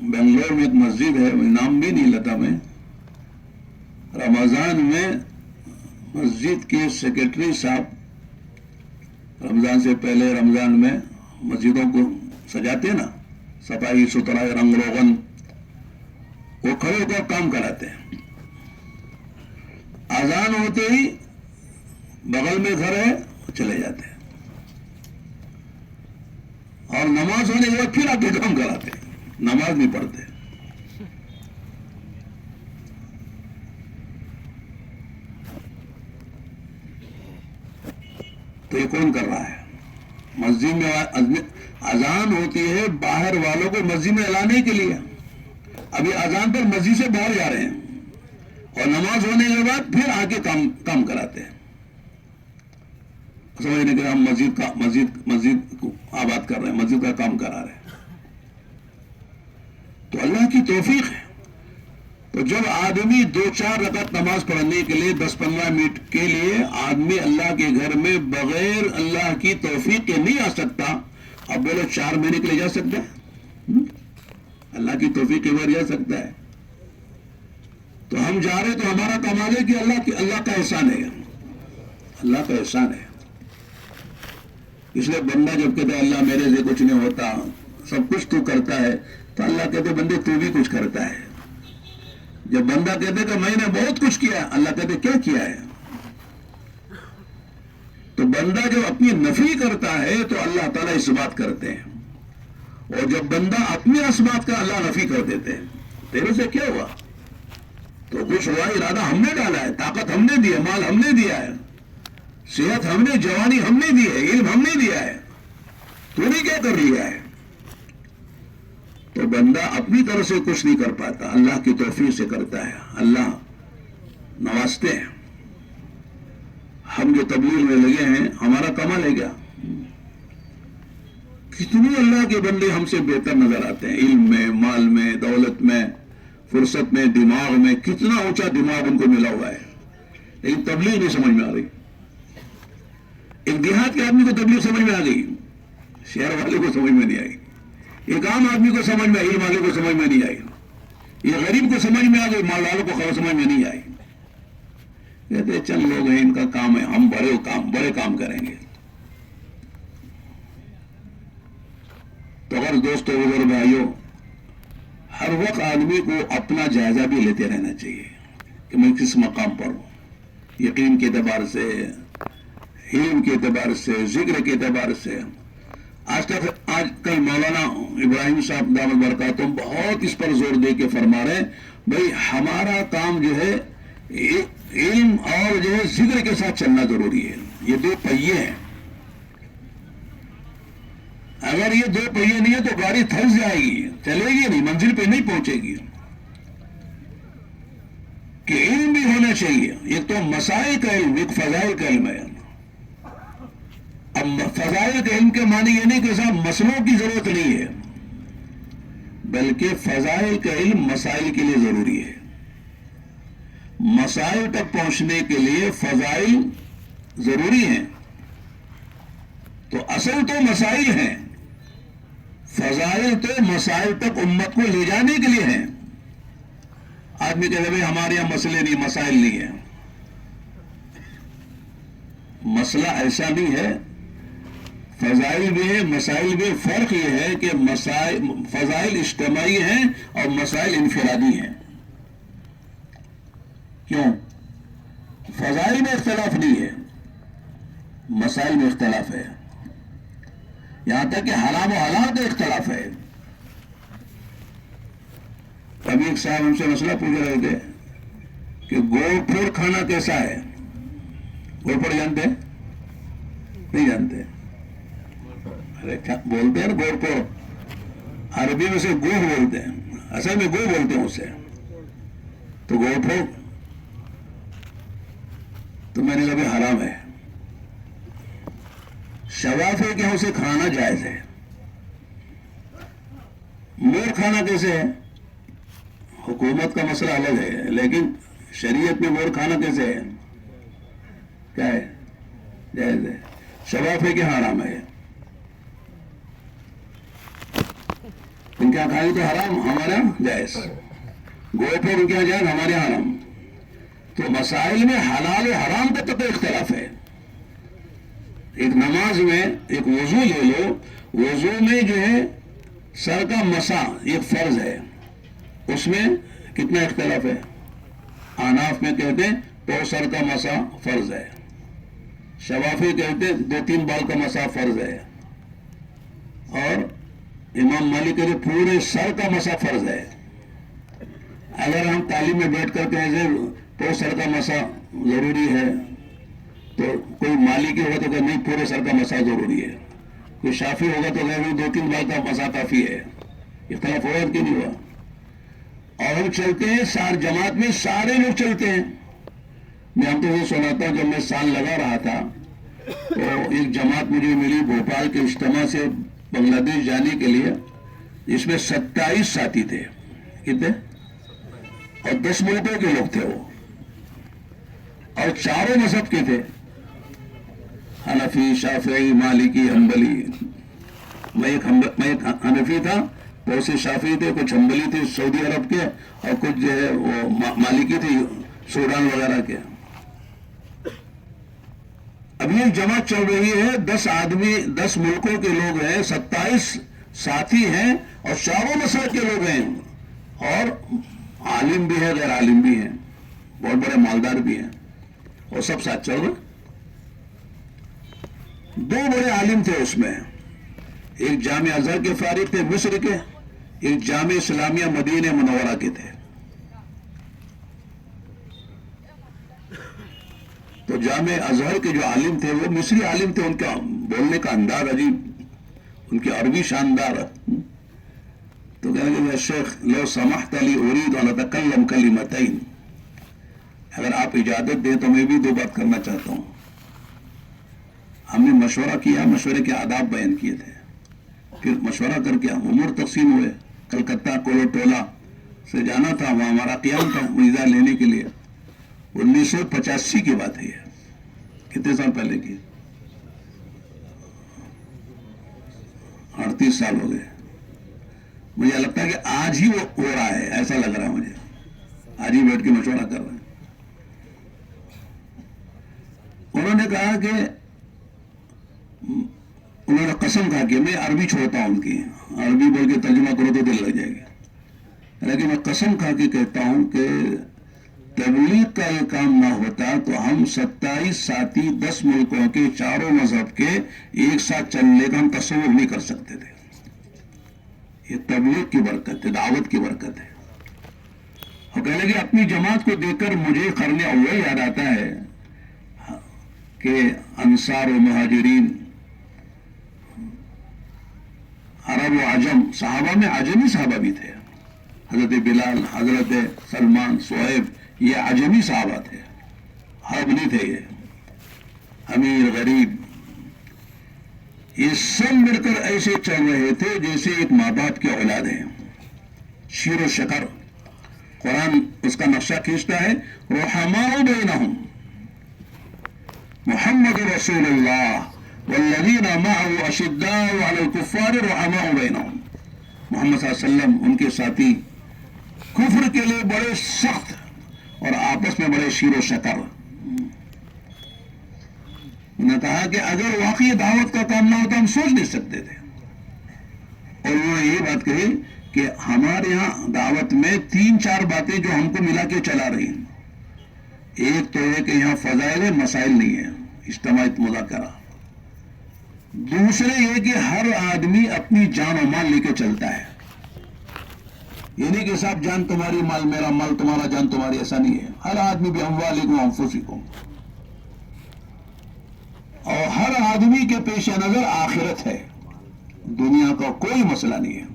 بنگلور میں ایک مسجد ہے، نام بھی نہیں لیتا میں، رمضان میں مسجد کے سیکرٹری صاحب رمضان سے پہلے رمضان میں مسجدوں کو سجاتے ہیں نا، صفائی ستھرائی رنگ روغن، وہ کھڑے ہو کر کام کراتے ہیں. اذان ہوتے ہی بغل میں گھر ہے چلے جاتے ہیں، اور نماز ہونے کے بعد پھر آ کے کام کراتے ہیں، نماز نہیں پڑھتے. تو یہ کون کر رہا ہے؟ مسجد میں اذان ہوتی ہے باہر والوں کو مسجد میں لانے کے لیے، ابھی اذان پر مسجد سے باہر جا رہے ہیں، اور نماز ہونے کے بعد پھر آ کے کام کراتے ہیں. سمجھنے کہ ہم مسجد کو آباد کر رہے ہیں، مسجد کا کام کرا رہے ہیں. تو اللہ کی توفیق ہے. تو جب آدمی 2-4 رکعت نماز پڑھنے کے لیے 10-15 منٹ کے لیے آدمی اللہ کے گھر میں بغیر اللہ کی توفیق کے نہیں آ سکتا، اب بولو 4 مہینے کے لیے جا سکتا ہے؟ اللہ کی توفیق کے بغیر جا سکتا ہے؟ تو ہم جا رہے تو ہمارا کمال ہے کہ اللہ کا احسان ہے، اللہ کا احسان ہے. اس لیے بندہ جب کہتا ہے اللہ میرے سے کچھ نہیں ہوتا، سب کچھ تو کرتا ہے، تو اللہ کہتے بندے تو بھی کچھ کرتا ہے. جب بندہ کہتے کہ میں نے بہت کچھ کیا، اللہ کہتے کیا کیا ہے؟ تو بندہ جب اپنی نفی کرتا ہے تو اللہ تعالیٰ اس بات کرتے ہیں، اور جب بندہ اپنی اس بات کا اللہ نفی کر دیتے ہیں. تیرے سے کیا ہوا؟ تو کچھ ہوا، ارادہ ہم نے ڈالا ہے، طاقت ہم نے دی ہے، مال ہم نے دیا ہے، صحت ہم نے، جوانی ہم نے دی ہے، علم ہم نے دیا ہے، تو نے کیا کر لیا ہے؟ تو بندہ اپنی طرف سے کچھ نہیں کر پاتا، اللہ کی توفیق سے کرتا ہے. اللہ نوازتے ہیں. ہم جو تبلیغ میں لگے ہیں ہمارا کمال ہے کیا؟ کتنے اللہ کے بندے ہم سے بہتر نظر آتے ہیں، علم میں، مال میں، دولت میں، فرصت میں، دماغ میں، کتنا اونچا دماغ ان کو ملا ہوا ہے، لیکن تبلیغ نہیں سمجھ میں آ رہی. ایک دیہات کے آدمی کو تبلیغ سمجھ میں آ گئی، شہر والے کو سمجھ میں نہیں آئی. ایک عام آدمی کو سمجھ میں آئی، علم والے کو سمجھ میں نہیں آئی. یہ غریب کو سمجھ میں آ گئی، مال والوں کو خبر سمجھ میں نہیں آئی. کہتے چند لوگ ہیں، ان کا کام ہے، ہم بڑے کام کریں گے. تو اگر دوستو بزرگ بھائیوں، ہر وقت آدمی کو اپنا جائزہ بھی لیتے رہنا چاہیے کہ میں کس مقام پر ہوں، یقین کے اعتبار سے، علم کے اعتبار سے، ذکر کے اعتبار سے. آج کل مولانا ابراہیم صاحب دامت برکاتہم بہت اس پر زور دے کے فرما رہے ہیں، بھائی ہمارا کام جو ہے علم اور جو ہے ذکر کے ساتھ چلنا ضروری ہے. یہ 2 پہیے ہیں، اگر یہ 2 پہیے نہیں ہے تو گاڑی تھس جائے گی، چلے گی نہیں، منزل پہ نہیں پہنچے گی. کہ علم بھی ہونا چاہیے، ایک تو مسائل کا علم، ایک فضائل کا علم ہے. اب فضائل کے علم کے معنی یہ نہیں کہ صاحب مسئلوں کی ضرورت نہیں ہے، بلکہ فضائل کا علم مسائل کے لیے ضروری ہے. مسائل تک پہنچنے کے لیے فضائل ضروری ہیں. تو اصل تو مسائل ہیں، فضائل تو مسائل تک امت کو لے جانے کے لیے ہیں. آدمی کہتے ہیں ہمارے یہاں مسئلے نہیں، مسائل نہیں ہیں. مسئلہ ایسا نہیں ہے، فضائل بھی ہے، مسائل بھی. فرق یہ ہے کہ فضائل اجتماعی ہیں اور مسائل انفرادی ہیں. کیوں؟ فضائل میں اختلاف نہیں ہے، مسائل میں اختلاف ہے. یہاں تک کہ حرام و حلال کا اختلاف ہے. ابھی ایک صاحب ہم سے مسئلہ پوچھ رہے تھے کہ گوڑ پھوڑ کھانا کیسا ہے. گوڑ پھوڑ جانتے ہیں؟ نہیں جانتے؟ ارے بولتے ہیں نا گوڑ پھوڑ، عربی میں سے گوڑ بولتے ہیں، اصل میں گو بولتے ہیں اسے. تو گوڑ پھوڑ تو میں نے کہا بھی حرام ہے. شواف ہے کہ اسے کھانا جائز ہے. مور کھانا کیسے ہے؟ حکومت کا مسئلہ الگ ہے، لیکن شریعت میں مور کھانا کیسے ہے؟ کیا ہے؟ جائز ہے. شواف ہے کہ حرام ہے؟ ان کے یہاں کھائیں تو حرام، ہمارے یہاں جائز، گوئے پہ ان کے یہاں جائز، ہمارے یہاں حرام. تو مسائل میں حلال و حرام کا تو اختلاف ہے. ایک نماز میں ایک وضو لے لو، وضو میں جو ہے سر کا مسا ایک فرض ہے، اس میں کتنا اختلاف ہے. حناف میں کہتے ہیں تو سر کا مسا فرض ہے، شوافی کہتے ہیں 2-3 بال کا مسا فرض ہے، اور امام مالک کہتے ہیں پورے سر کا مسا فرض ہے. اگر ہم تعلیم میں بیٹھ کر کہیں تو سر کا مسا ضروری ہے، تو کوئی مالکی ہوگا تو کہ نہیں پورے سر کا مسا ضروری ہے، کوئی شافی ہوگا تو کہ 2-3 بال کا مسا کافی ہے. اختلاف ہوا کہ نہیں ہوا؟ اور ہم چلتے ہیں جماعت میں سارے لوگ چلتے ہیں. میں ہم تو یہ سناتا ہوں، جب میں سال لگا رہا تھا تو ایک جماعت مجھے ملی بھوپال کے اجتماع سے بنگلہ دیش جانے کے لیے، جس میں 27 ساتھی تھے. کتنے؟ اور 10 ملکوں کے لوگ تھے وہ، اور چاروں مذہب کے تھے، حنفی، شافعی، مالکی، حنبلی. میں ایک حنفی تھا، بہت سے شافعی تھے، کچھ حنبلی تھے سعودی عرب کے، اور کچھ جو ہے وہ مالکی تھے سوڈان وغیرہ کے. اب یہ جماعت چل رہی ہے، 10 آدمی 10 ملکوں کے لوگ ہیں، 27 ساتھی ہیں، اور چاروں مسلک کے لوگ ہیں، اور عالم بھی ہے، غیر عالم بھی ہیں، بہت بڑے مالدار بھی ہیں، اور سب ساتھ چل رہے. 2 بڑے عالم تھے اس میں، ایک جامعہ ازہر کے فارغ تھے مصر کے، ایک جامعہ اسلامیہ مدینہ منورہ کے تھے. تو جامعہ ازہر کے جو عالم تھے وہ مصری عالم تھے، ان کا بولنے کا انداز عجیب، ان کی عربی شاندار. تو کہنے لگے شیخ لو سمحت لی اريد ان اتکلم کلمتین، اگر آپ اجازت دیں تو میں بھی 2 بات کرنا چاہتا ہوں. ہم نے مشورہ کیا، مشورے کے آداب بیان کیے تھے، پھر مشورہ کر کے امور تقسیم ہوئے. کلکتہ کولو ٹولہ سے جانا تھا، وہاں ہمارا قیام تھا ویزا لینے کے لیے. 1985 کی بات ہے یہ، کتنے سال پہلے کی؟ 38 سال ہو گئے. مجھے لگتا ہے کہ آج ہی وہ ہو رہا ہے، ایسا لگ رہا ہے مجھے، آج ہی بیٹھ کے مشورہ کر رہے ہیں. انہوں نے کہا کہ انہوں نے قسم کھا کہ میں عربی چھوڑتا ہوں، ان کی عربی بول کے ترجمہ کرو تو دل لگ جائے گی، لیکن میں قسم کھا کے کہتا ہوں کہ تبلیغ کا یہ کام نہ ہوتا تو ہم 27 ساتھی 10 ملکوں کے چاروں مذہب کے ایک ساتھ چلنے کا ہم تصور نہیں کر سکتے تھے. یہ تبلیغ کی برکت ہے، دعوت کی برکت ہے. اور کہنے لگے اپنی جماعت کو دیکھ کر مجھے قرن اول یاد آتا ہے کہ انصار و مہاجرین، عرب و عجم، صحابہ میں عجمی صحابہ بھی تھے، حضرت بلال، حضرت سلمان، صہیب، یہ عجمی صحابہ تھے، عرب نہیں تھے. یہ امیر غریب یہ سب مل کر ایسے چل رہے تھے جیسے ایک ماں باپ کے اولاد ہیں، شیر و شکر. قرآن اس کا نقشہ کھینچتا ہے، رحماء بینہم، محمد رسول اللہ والذین معه اشداء علی الکفار رحماء بینہم. محمد صلی اللہ علیہ وسلم، ان کے ساتھی کفر کے لیے بڑے سخت اور آپس میں بڑے شیر و شکر. انہوں نے کہا کہ اگر واقعی دعوت کا کام نہ ہوتا ہم سوچ نہیں سکتے تھے. اور انہوں نے یہ بات کہی کہ ہمارے ہاں دعوت میں 3-4 باتیں جو ہم کو ملا کے چلا رہی ہیں. ایک تو ہے کہ یہاں فضائل ہے، مسائل نہیں ہے، اجتماعی مذاکرہ. دوسرے یہ کہ ہر آدمی اپنی جان و مال لے کے چلتا ہے، یہ نہیں کہ صاحب جان تمہاری مال میرا، مال تمہارا جان تمہاری، ایسا نہیں ہے. ہر آدمی بھی اموالکم وانفسکم، اور ہر آدمی کے پیش نظر آخرت ہے، دنیا کا کوئی مسئلہ نہیں ہے.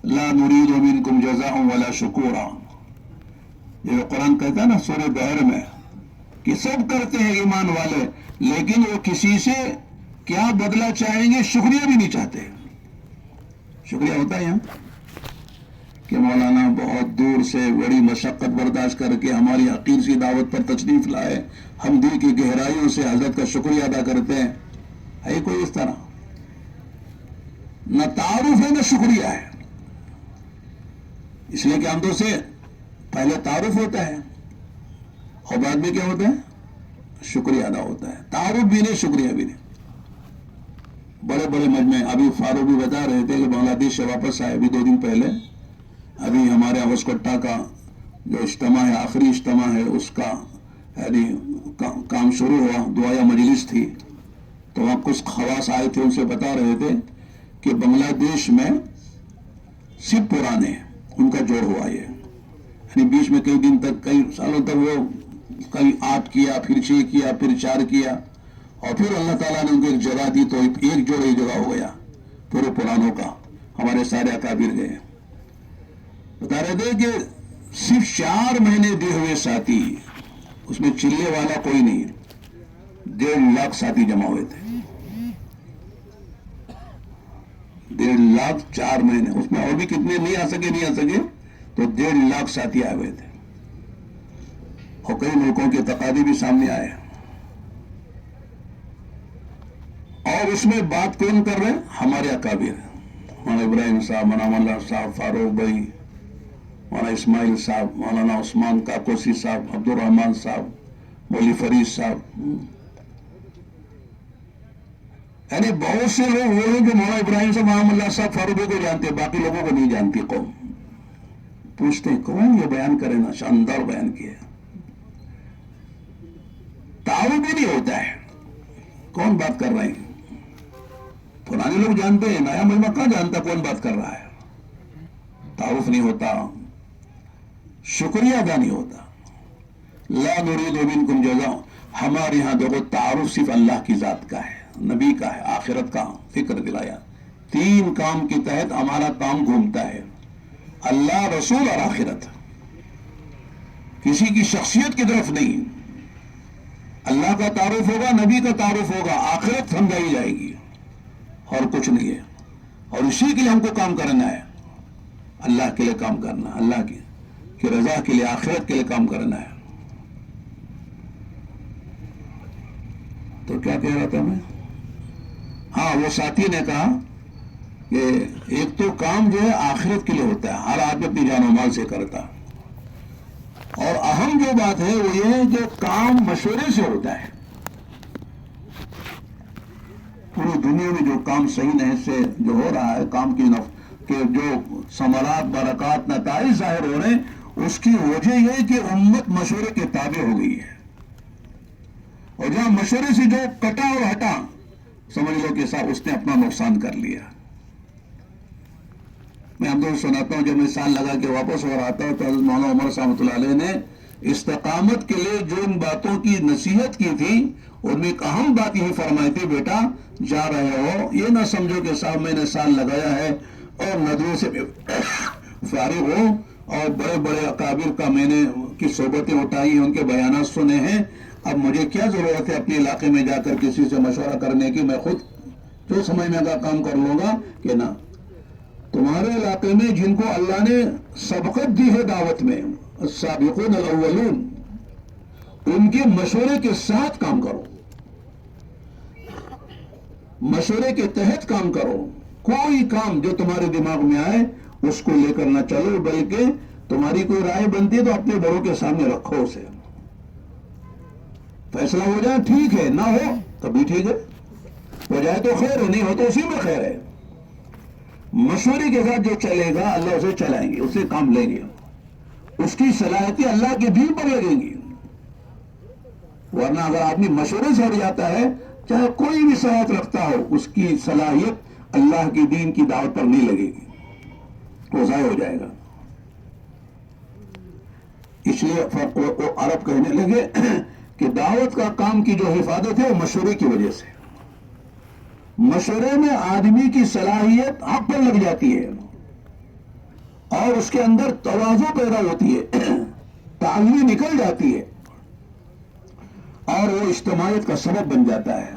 لا نريد منکم جزاء ولا شکورا، یہ قرآن کہتا ہے نا سورہ بحر میں کہ سب کرتے ہیں ایمان والے، لیکن وہ کسی سے کیا بدلہ چاہیں گے؟ شکریہ بھی نہیں چاہتے. شکریہ ہوتا ہے یہاں کہ مولانا بہت دور سے بڑی مشقت برداشت کر کے ہماری حقیر سی دعوت پر تشریف لائے، ہم دل کی گہرائیوں سے حضرت کا شکریہ ادا کرتے ہیں. ہے کوئی اس طرح؟ نہ تعارف ہے نہ شکریہ ہے. اس لیے کہ آمدوں سے پہلے تعارف ہوتا ہے اور بعد میں کیا ہوتا ہے؟ شکریہ ادا ہوتا ہے. تعارف بھی نہیں، شکریہ بھی نہیں. بڑے بڑے مجمع، ابھی فاروق بھی بتا رہے تھے کہ بنگلہ دیش سے واپس آئے ابھی 2 دن پہلے. ابھی ہمارے ہوسکٹا کا جو اجتماع ہے، آخری اجتماع ہے، اس کا یعنی کام شروع ہوا، دعائیا مجلس تھی. تو وہاں کچھ خواص آئے تھے، ان سے بتا رہے تھے کہ بنگلہ دیش میں صرف پرانے ان کا جوڑ ہوا ہے. یعنی بیچ میں کئی دن تک، کئی سالوں تک وہ کئی 8 کیا، پھر 6 کیا، پھر 4 کیا، اور پھر اللہ تعالیٰ نے ان کو ایک جگہ دی تو ایک جوڑ ایک جگہ ہو گیا پورے پرانوں کا. ہمارے سارے اکابر گئے. بتا رہے تھے کہ صرف 4 مہینے دیے ہوئے ساتھی، اس میں چلے والا کوئی نہیں، 1.5 لاکھ ساتھی جمع ہوئے تھے. 1.5 لاکھ 4 مہینے. اس میں اور بھی کتنے نہیں آ سکے تو 1.5 لاکھ ساتھی آئے ہوئے تھے. اور کئی ملکوں کے تقاضے بھی سامنے آئے. اور اس میں بات کون کر رہے ہیں؟ ہمارے اکابر، مولانا ابراہیم صاحب، مولانا اللہ صاحب، فاروق بھائی، مولانا اسماعیل صاحب، مولانا عثمان کاکوسی صاحب، عبد الرحمان صاحب، مولوی فرید صاحب. یعنی بہت سے لوگ وہ ہیں جو مولانا ابراہیم صاحب، مولانا اللہ صاحب، فاروق بھائی کو جانتے ہیں، باقی لوگوں کو نہیں جانتی قوم. پوچھتے ہیں کون یہ بیان کرے نا، شاندار بیان کیا. تعارف بھی نہیں ہوتا ہے، کون بات کر رہے ہیں. پرانے لوگ جانتے ہیں، نیا مجمع کہاں جانتا کون بات کر رہا ہے. تعارف نہیں ہوتا، شکریہ ادا نہیں ہوتا. لا نريد منکم جزاء. ہمارے یہاں دیکھو تعارف صرف اللہ کی ذات کا ہے، نبی کا ہے، آخرت کا فکر دلایا. 3 کام کے تحت ہمارا کام گھومتا ہے: اللہ، رسول اور آخرت. کسی کی شخصیت کی طرف نہیں. اللہ کا تعارف ہوگا، نبی کا تعارف ہوگا، آخرت سمجھائی جائے گی، اور کچھ نہیں ہے. اور اسی کے لیے ہم کو کام کرنا ہے، اللہ کے لیے کام کرنا، اللہ کی رضا کے لیے، آخرت کے لیے کام کرنا ہے. تو کیا کہہ رہا تھا میں؟ ہاں، وہ ساتھی نے کہا کہ ایک تو کام جو ہے آخرت کے لیے ہوتا ہے، ہر آدمی اپنی جان و مال سے کرتا. اور اہم جو بات ہے وہ یہ ہے کہ کام مشورے سے ہوتا ہے. پوری دنیا میں جو کام صحیح نہیں سے جو ہو رہا ہے، کام کی کہ جو ثمرات، برکات، نتائج ظاہر ہو رہے ہیں، اس کی وجہ یہ ہے کہ امت مشورے کے تابع ہو گئی ہے. اور جہاں مشورے سے جو کٹا اور ہٹا، سمجھ لو کہ صاحب اس نے اپنا نقصان کر لیا. میں ہم تو سناتا ہوں، جب میں سال لگا کے واپس ہو رہا تھا تو حضرت مولانا عمر صاحب رحمۃ اللہ علیہ نے استقامت کے لیے جو ان باتوں کی نصیحت کی تھی، ان میں ایک اہم بات یہی فرمائی تھی: بیٹا جا رہے ہو یہ نہ سمجھو کہ صاحب میں نے سال لگایا ہے اور ندوے سے فارغ ہوں اور بڑے بڑے اکابر کا میں نے کی صحبتیں اٹھائی ہیں، ان کے بیانات سنے ہیں، اب مجھے کیا ضرورت ہے اپنے علاقے میں جا کر کسی سے مشورہ کرنے کی، میں خود جو سمجھ میں آگا کام کر لوں گا. کہ نہ، تمہارے علاقے میں جن کو اللہ نے سبقت دی ہے دعوت میں، السابقون الاولون، ان کے مشورے کے ساتھ کام کرو، مشورے کے تحت کام کرو. کوئی کام جو تمہارے دماغ میں آئے اس کو لے کر نہ چلو، بلکہ تمہاری کوئی رائے بنتی ہے تو اپنے بڑوں کے سامنے رکھو، اسے فیصلہ ہو جائے ٹھیک ہے، نہ ہو تبھی ٹھیک ہے، ہو جائے تو خیر ہے، نہیں ہو تو اسی میں خیر ہے. مشورے کے ساتھ جو چلے گا اللہ اسے چلائیں گے، اسے کام لیں گے، اس کی صلاحیتیں اللہ کے دین پر لگیں گی. ورنہ اگر آدمی مشورے سے ہٹ جاتا ہے، چاہے کوئی بھی صلاحیت رکھتا ہو، اس کی صلاحیت اللہ کی دین کی دعوت پر نہیں لگے گی، وہ ضائع ہو جائے گا. اس لیے عرب کہنے لگے کہ دعوت کا کام کی جو حفاظت ہے وہ مشورے کی وجہ سے. مشورے میں آدمی کی صلاحیت حق پر لگ جاتی ہے اور اس کے اندر تواضع پیدا ہوتی ہے، تعلیم نکل جاتی ہے اور وہ اجتماعیت کا سبب بن جاتا ہے.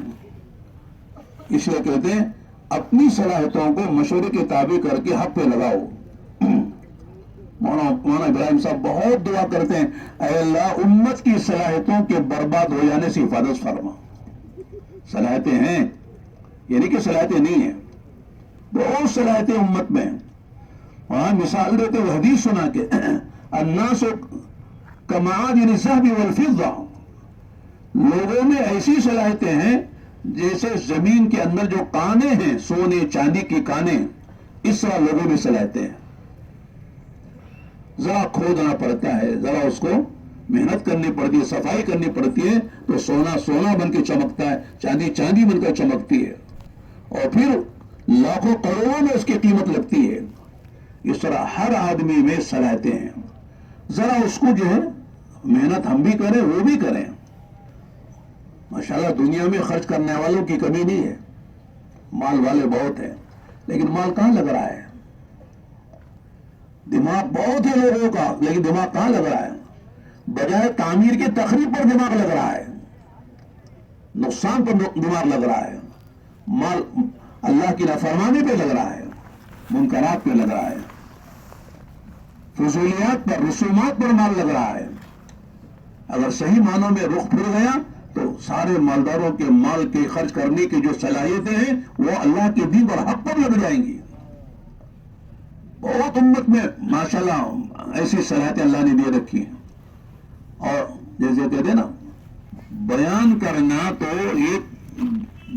اس لیے کہتے ہیں اپنی صلاحیتوں کو مشورے کے تابع کر کے حق پہ لگاؤ. مولانا ابراہیم صاحب بہت دعا کرتے ہیں: اے اللہ امت کی صلاحیتوں کے برباد ہو جانے سے حفاظت فرما. صلاحیتیں ہیں، یعنی کہ صلاحیتیں نہیں ہیں، بہت صلاحیتیں امت میں. وہاں مثال دیتے وہ حدیث سنا کے الناس کمعادن الذهب والفضة، لوگوں میں ایسی صلاحیتیں ہیں جیسے زمین کے اندر جو کانے ہیں سونے چاندی کی کانے، اس طرح لوگوں میں صلاحیتیں ہیں. ذرا کھودنا پڑتا ہے، ذرا اس کو محنت کرنی پڑتی ہے، صفائی کرنی پڑتی ہے تو سونا سونا بن کے چمکتا ہے، چاندی چاندی بن کر چمکتی ہے، اور پھر لاکھوں کروڑوں میں اس کی قیمت لگتی ہے. اس طرح ہر آدمی میں صلاحیتیں ہیں، ذرا اس کو جو ہے محنت ہم بھی کریں وہ بھی کریں. ماشاءاللہ دنیا میں خرچ کرنے والوں کی کمی نہیں ہے، مال والے بہت ہیں، لیکن مال کہاں لگ رہا ہے؟ دماغ بہت ہے لوگوں کا، لیکن دماغ کہاں لگ رہا ہے؟ بجائے تعمیر کے تخریب پر دماغ لگ رہا ہے، نقصان پر دماغ لگ رہا ہے، مال اللہ کی نافرمانی پہ لگ رہا ہے، منکرات پہ لگ رہا ہے، فضولیات پر رسومات پر مال لگ رہا ہے. اگر صحیح معنوں میں رخ پھر گیا تو سارے مالداروں کے مال کے خرچ کرنے کی جو صلاحیتیں ہیں وہ اللہ کے دین اور حق پر لگ جائیں گی. بہت امت میں ماشاءاللہ ایسی صلاحیتیں اللہ نے دے رکھی ہیں. اور جیسے کہتے ہیں نا، بیان کرنا تو ایک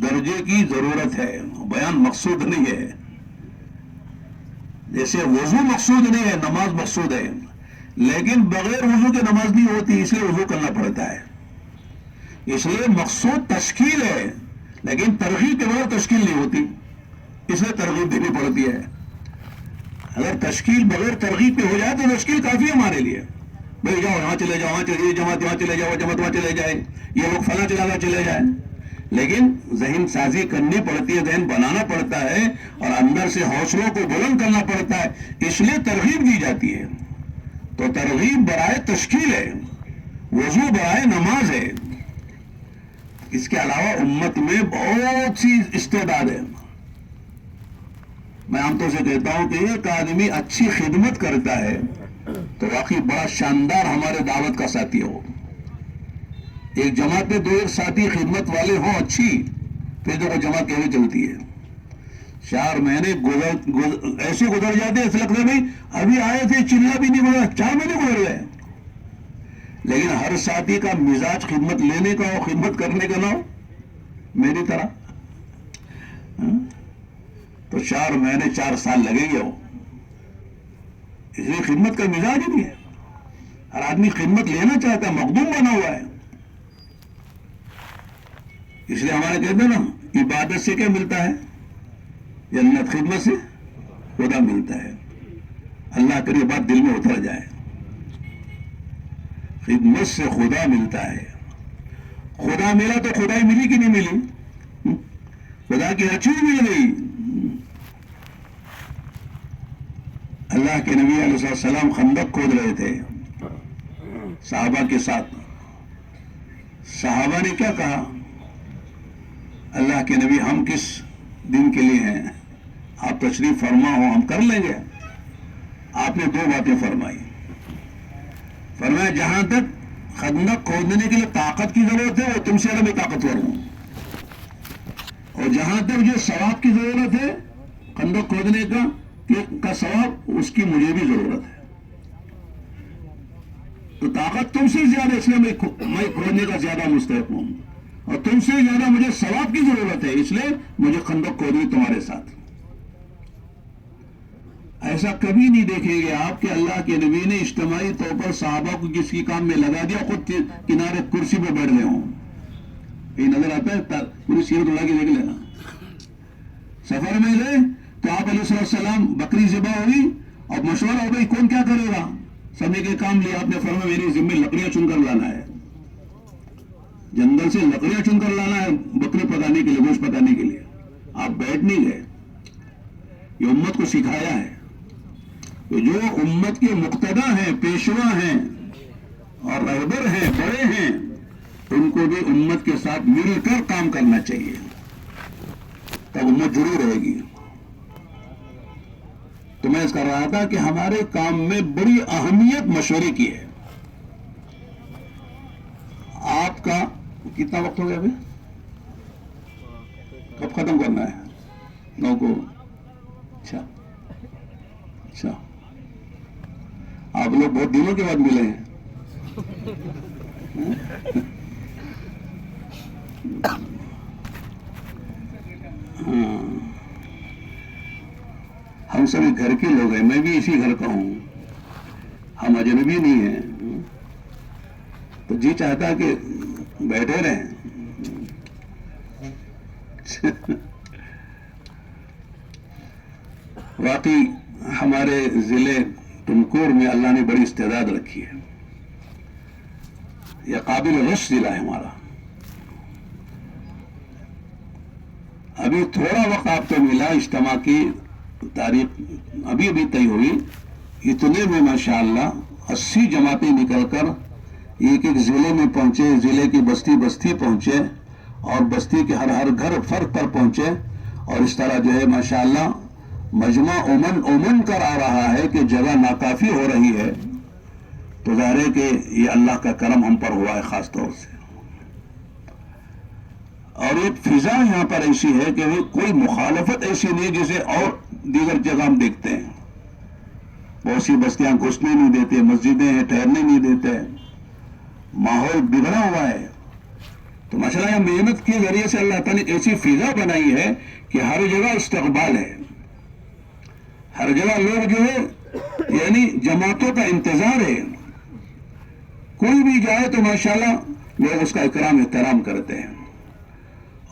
درجے کی ضرورت ہے، بیان مقصود نہیں ہے. جیسے وضو مقصود نہیں ہے، نماز مقصود ہے، لیکن بغیر وضو کے نماز نہیں ہوتی، اس لیے وضو کرنا پڑتا ہے. اس لیے مقصود تشکیل ہے، لیکن ترغیب کے بغیر تشکیل نہیں ہوتی، اس لیے ترغیب دینی پڑتی ہے. اگر تشکیل بغیر ترغیب پہ ہو جائے تو تشکیل کافی ہے ہمارے لیے. بھائی جاؤ یہاں چلے جاؤ، وہاں چلے جماعت وہاں چلے جاؤ، جماعت وہاں چلے جائے، یہ لوگ فلاں چلے جائیں. لیکن ذہن سازی کرنی پڑتی ہے، ذہن بنانا پڑتا ہے، اور اندر سے حوصلوں کو بلند کرنا پڑتا ہے، اس لیے ترغیب دی جاتی ہے. تو ترغیب برائے تشکیل ہے، وضو برائے نماز ہے. اس کے علاوہ امت میں بہت سی استعداد ہے. میں عام طور سے کہتا ہوں کہ ایک آدمی اچھی خدمت کرتا ہے تو واقعی بڑا شاندار ہمارے دعوت کا ساتھی ہو. ایک جماعت میں دو ایک ساتھی خدمت والے ہوں اچھی، پھر دیکھو جماعت کیسے چلتی ہے. 4 مہینے ایسے گزر جاتے ہیں، ایسے لگتا ہے بھائی ابھی آئے تھے چلا بھی نہیں گزرا، 4 مہینے گزر گئے. لیکن ہر ساتھی کا مزاج خدمت لینے کا اور خدمت کرنے کا نہ ہو میری طرح، تو 4 مہینے 4 سال لگیں گے. وہ اس لیے خدمت کا مزاج ہی نہیں ہے. ہر آدمی خدمت لینا چاہتا ہے، مخدوم بنا ہوا ہے. اس لیے ہمارے کہتے ہیں نا، عبادت سے کیا ملتا ہے؟ جنت. خدمت سے خدا ملتا ہے. اللہ کرے بات دل میں اتر جائے. خدمت سے خدا ملتا ہے. خدا ملا تو خدائی ملی کہ نہیں ملی؟ خدا کی رچی مل گئی. اللہ کے نبی علیہ السلام خندق کھود رہے تھے صحابہ کے ساتھ. صحابہ نے کیا کہا؟ اللہ کے نبی ہم کس دن کے لیے ہیں، آپ تشریف فرما ہو ہم کر لیں گے. آپ نے 2 باتیں فرمائی. فرمایا جہاں تک خندق کھودنے کے لیے طاقت کی ضرورت ہے وہ تم سے میں طاقتور ہوں، اور جہاں تک جو ثواب کی ضرورت ہے خندق کھودنے کا ثواب، اس کی مجھے بھی ضرورت ہے. تو طاقت تم سے زیادہ، اس لیے میں کھودنے کا زیادہ مستحق ہوں، اور تم سے زیادہ مجھے ثواب کی ضرورت ہے، اس لیے مجھے خندق کھودنی تمہارے ساتھ. ایسا کبھی نہیں دیکھیں گے آپ کہ اللہ کے نبی نے اجتماعی طور پر صحابہ کو کسی کام میں لگا دیا، خود کنارے کرسی پہ بیٹھ گئے ہوں. یہ نظر آتا ہے؟ پوری سیرت اڑا کے دیکھ لینا. سفر میں گئے تو آپ علیہ السلام بکری ذبح ہوئی اور مشورہ ہو گئی کون کیا کرے گا. سبھی کے کام لیا. آپ نے فرمایا میری ذمہ لکڑیاں چن کر لانا ہے، جنگل سے لکڑیاں چن کر لانا ہے بکرے پکانے کے لیے، گوشت پکانے کے لیے. آپ بیٹھ نہیں گئے. یہ امت کو سکھایا ہے کہ جو امت کے مقتدا ہیں، پیشوا ہیں اور رہبر ہیں، بڑے ہیں، ان کو بھی امت کے ساتھ مل کر کام کرنا چاہیے، تب امت جڑی رہے گی. تو میں اس کر رہا تھا کہ ہمارے کام میں بڑی اہمیت مشورے کی ہے. آپ کا کتنا وقت ہو گیا ابھی؟ کب ختم کرنا ہے؟ 9 کو. اچھا اچھا، آپ لوگ بہت دنوں کے بعد ملے ہیں. ہاں، ہم سبھی گھر کے لوگ ہیں، میں بھی اسی گھر کا ہوں، ہم اجنبی نہیں ہیں. تو جی چاہتا کہ بیٹھے رہیں. واقعی ہمارے ضلع تمکور میں اللہ نے بڑی استعداد رکھی ہے. یہ قابل رشک ضلع ہے ہمارا. ابھی تھوڑا وقت آپ کو ملا، اجتماع کی تاریخ ابھی طے ہوئی، اتنے میں ماشاءاللہ 80 جماعتیں نکل کر ایک ضلع میں پہنچے، ضلع کی بستی بستی پہنچے اور بستی کے ہر گھر فرد پر پہنچے. اور اس طرح جو ہے ماشاءاللہ مجمع امن کر آ رہا ہے کہ جگہ ناکافی ہو رہی ہے. تو ظاہر ہے کہ یہ اللہ کا کرم ہم پر ہوا ہے خاص طور سے. اور ایک فضا یہاں پر ایسی ہے کہ کوئی مخالفت ایسی نہیں جیسے اور دیگر جگہ ہم دیکھتے ہیں. بہت سی بستیاں گھسنے نہیں دیتے، مسجدیں ہیں ٹھہرنے نہیں دیتے، ماحول بگڑا ہوا ہے. تو ماشاءاللہ یہ محنت کے ذریعے سے اللہ تعالیٰ نے ایسی فضا بنائی ہے کہ ہر جگہ استقبال ہے، ہر جگہ لوگ جو ہے یعنی جماعتوں کا انتظار ہے. کوئی بھی جائے تو ماشاءاللہ لوگ اس کا اکرام احترام کرتے ہیں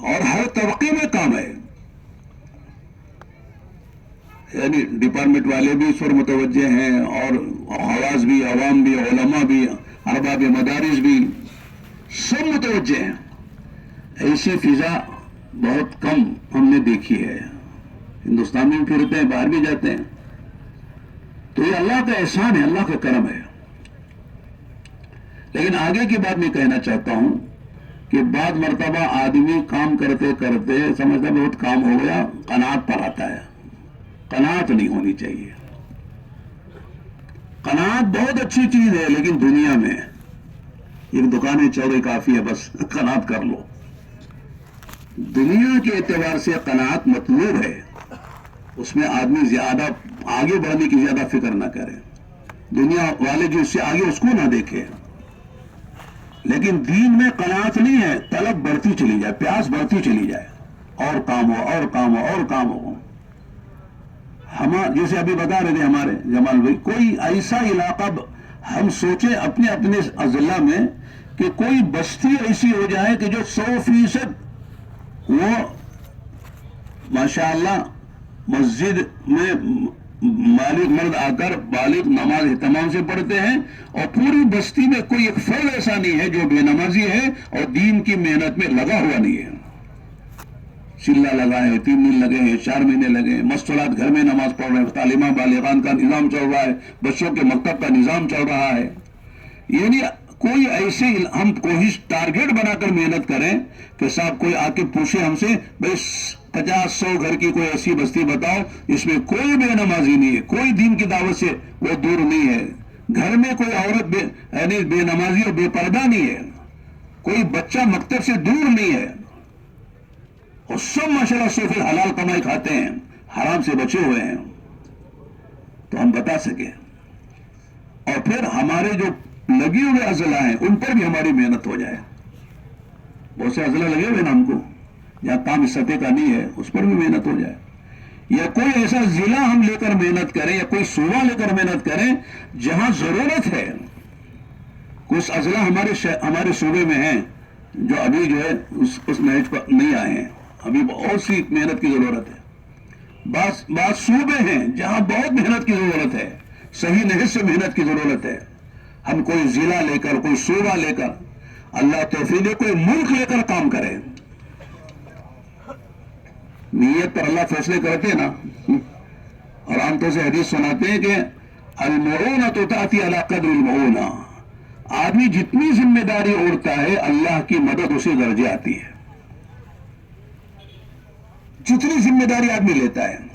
اور ہر طبقے میں کام ہے. یعنی ڈپارٹمنٹ والے بھی اس پر متوجہ ہیں اور خواص بھی، عوام بھی، علماء بھی، ارباب مدارس بھی، سب متوجہ ہیں. ایسی فضا بہت کم ہم نے دیکھی ہے. ہندوستان میں بھی پھرتے ہیں، باہر بھی جاتے ہیں. تو یہ اللہ کا احسان ہے، اللہ کا کرم ہے. لیکن آگے کی بات میں کہنا چاہتا ہوں کہ بعض مرتبہ آدمی کام کرتے کرتے سمجھتا بہت کام ہو گیا، قناعت پر آتا ہے. قناعت نہیں ہونی چاہیے. قناعت بہت اچھی چیز ہے، لیکن دنیا میں ایک دکانیں چوڑے کافی ہے، بس قناعت کر لو. دنیا کے اعتبار سے قناعت مطلوب ہے، اس میں آدمی زیادہ آگے بڑھنے کی زیادہ فکر نہ کرے. دنیا والے جو اس سے آگے اس کو نہ دیکھے. لیکن دین میں قناعت نہیں ہے، طلب بڑھتی چلی جائے، پیاس بڑھتی چلی جائے، اور کام ہو اور کام ہو اور کام ہو. ہم جیسے ابھی بتا رہے تھے ہمارے جمال بھائی، کوئی ایسا علاقہ ہم سوچے اپنے اپنے اضلاع میں کہ کوئی بستی ایسی ہو جائے کہ جو 100% وہ ماشاءاللہ مسجد میں بالغ مرد آ کر بالغ نماز اہتمام سے پڑھتے ہیں، اور پوری بستی میں کوئی ایک فرد ایسا نہیں ہے جو بے نمازی ہے اور دین کی محنت میں لگا ہوا نہیں ہے. چلہ لگا ہے، 3 دن لگے ہیں، 4 مہینے لگے ہیں، مستولات گھر میں نماز پڑھ رہے ہیں، تعلیمہ بالغان کا نظام چل رہا ہے، بچوں کے مکتب کا نظام چل رہا ہے. یعنی کوئی ایسے ہم کوشش ٹارگیٹ بنا کر محنت کریں کہ صاحب کوئی آ کے پوچھے ہم سے بھائی 50-100 گھر کی کوئی ایسی بستی بتاؤ جس میں کوئی بے نمازی نہیں ہے، کوئی دین کی دعوت سے وہ دور نہیں ہے، گھر میں کوئی عورت یعنی بے نمازی اور بے پردہ نہیں ہے، کوئی بچہ مکتب سے دور نہیں ہے، اور سب ماشاءاللہ صرف حلال کمائی کھاتے ہیں، حرام سے بچے ہوئے ہیں. تو ہم بتا سکیں. اور پھر ہمارے جو لگے ہوئے اضلاع ہیں ان پر بھی ہماری محنت ہو جائے. بہت سے اضلاع لگے ہوئے نا ہم کو، جہاں کام اس سطح کا نہیں ہے اس پر بھی محنت ہو جائے. یا کوئی ایسا ضلع ہم لے کر محنت کریں یا کوئی صوبہ لے کر محنت کریں جہاں ضرورت ہے. کچھ اضلاع ہمارے صوبے میں ہیں جو ابھی جو ہے اس نہج پر نہیں آئے ہیں، ابھی بہت سی محنت کی ضرورت ہے. بعض صوبے ہیں جہاں بہت محنت کی ضرورت ہے، صحیح نہج سے محنت کی ضرورت ہے. ہم کوئی ضلع لے کر کوئی صوبہ لے کر اللہ توفیق دے کوئی ملک لے کر کام کریں. نیت پر اللہ فیصلے کرتے ہیں نا. اور عام طور سے حدیث سناتے ہیں کہ المعونۃ تأتی علی قدر المعونہ، آدمی جتنی ذمہ داری اوڑھتا ہے اللہ کی مدد اسی درجے آتی ہے. جتنی ذمہ داری آدمی لیتا ہے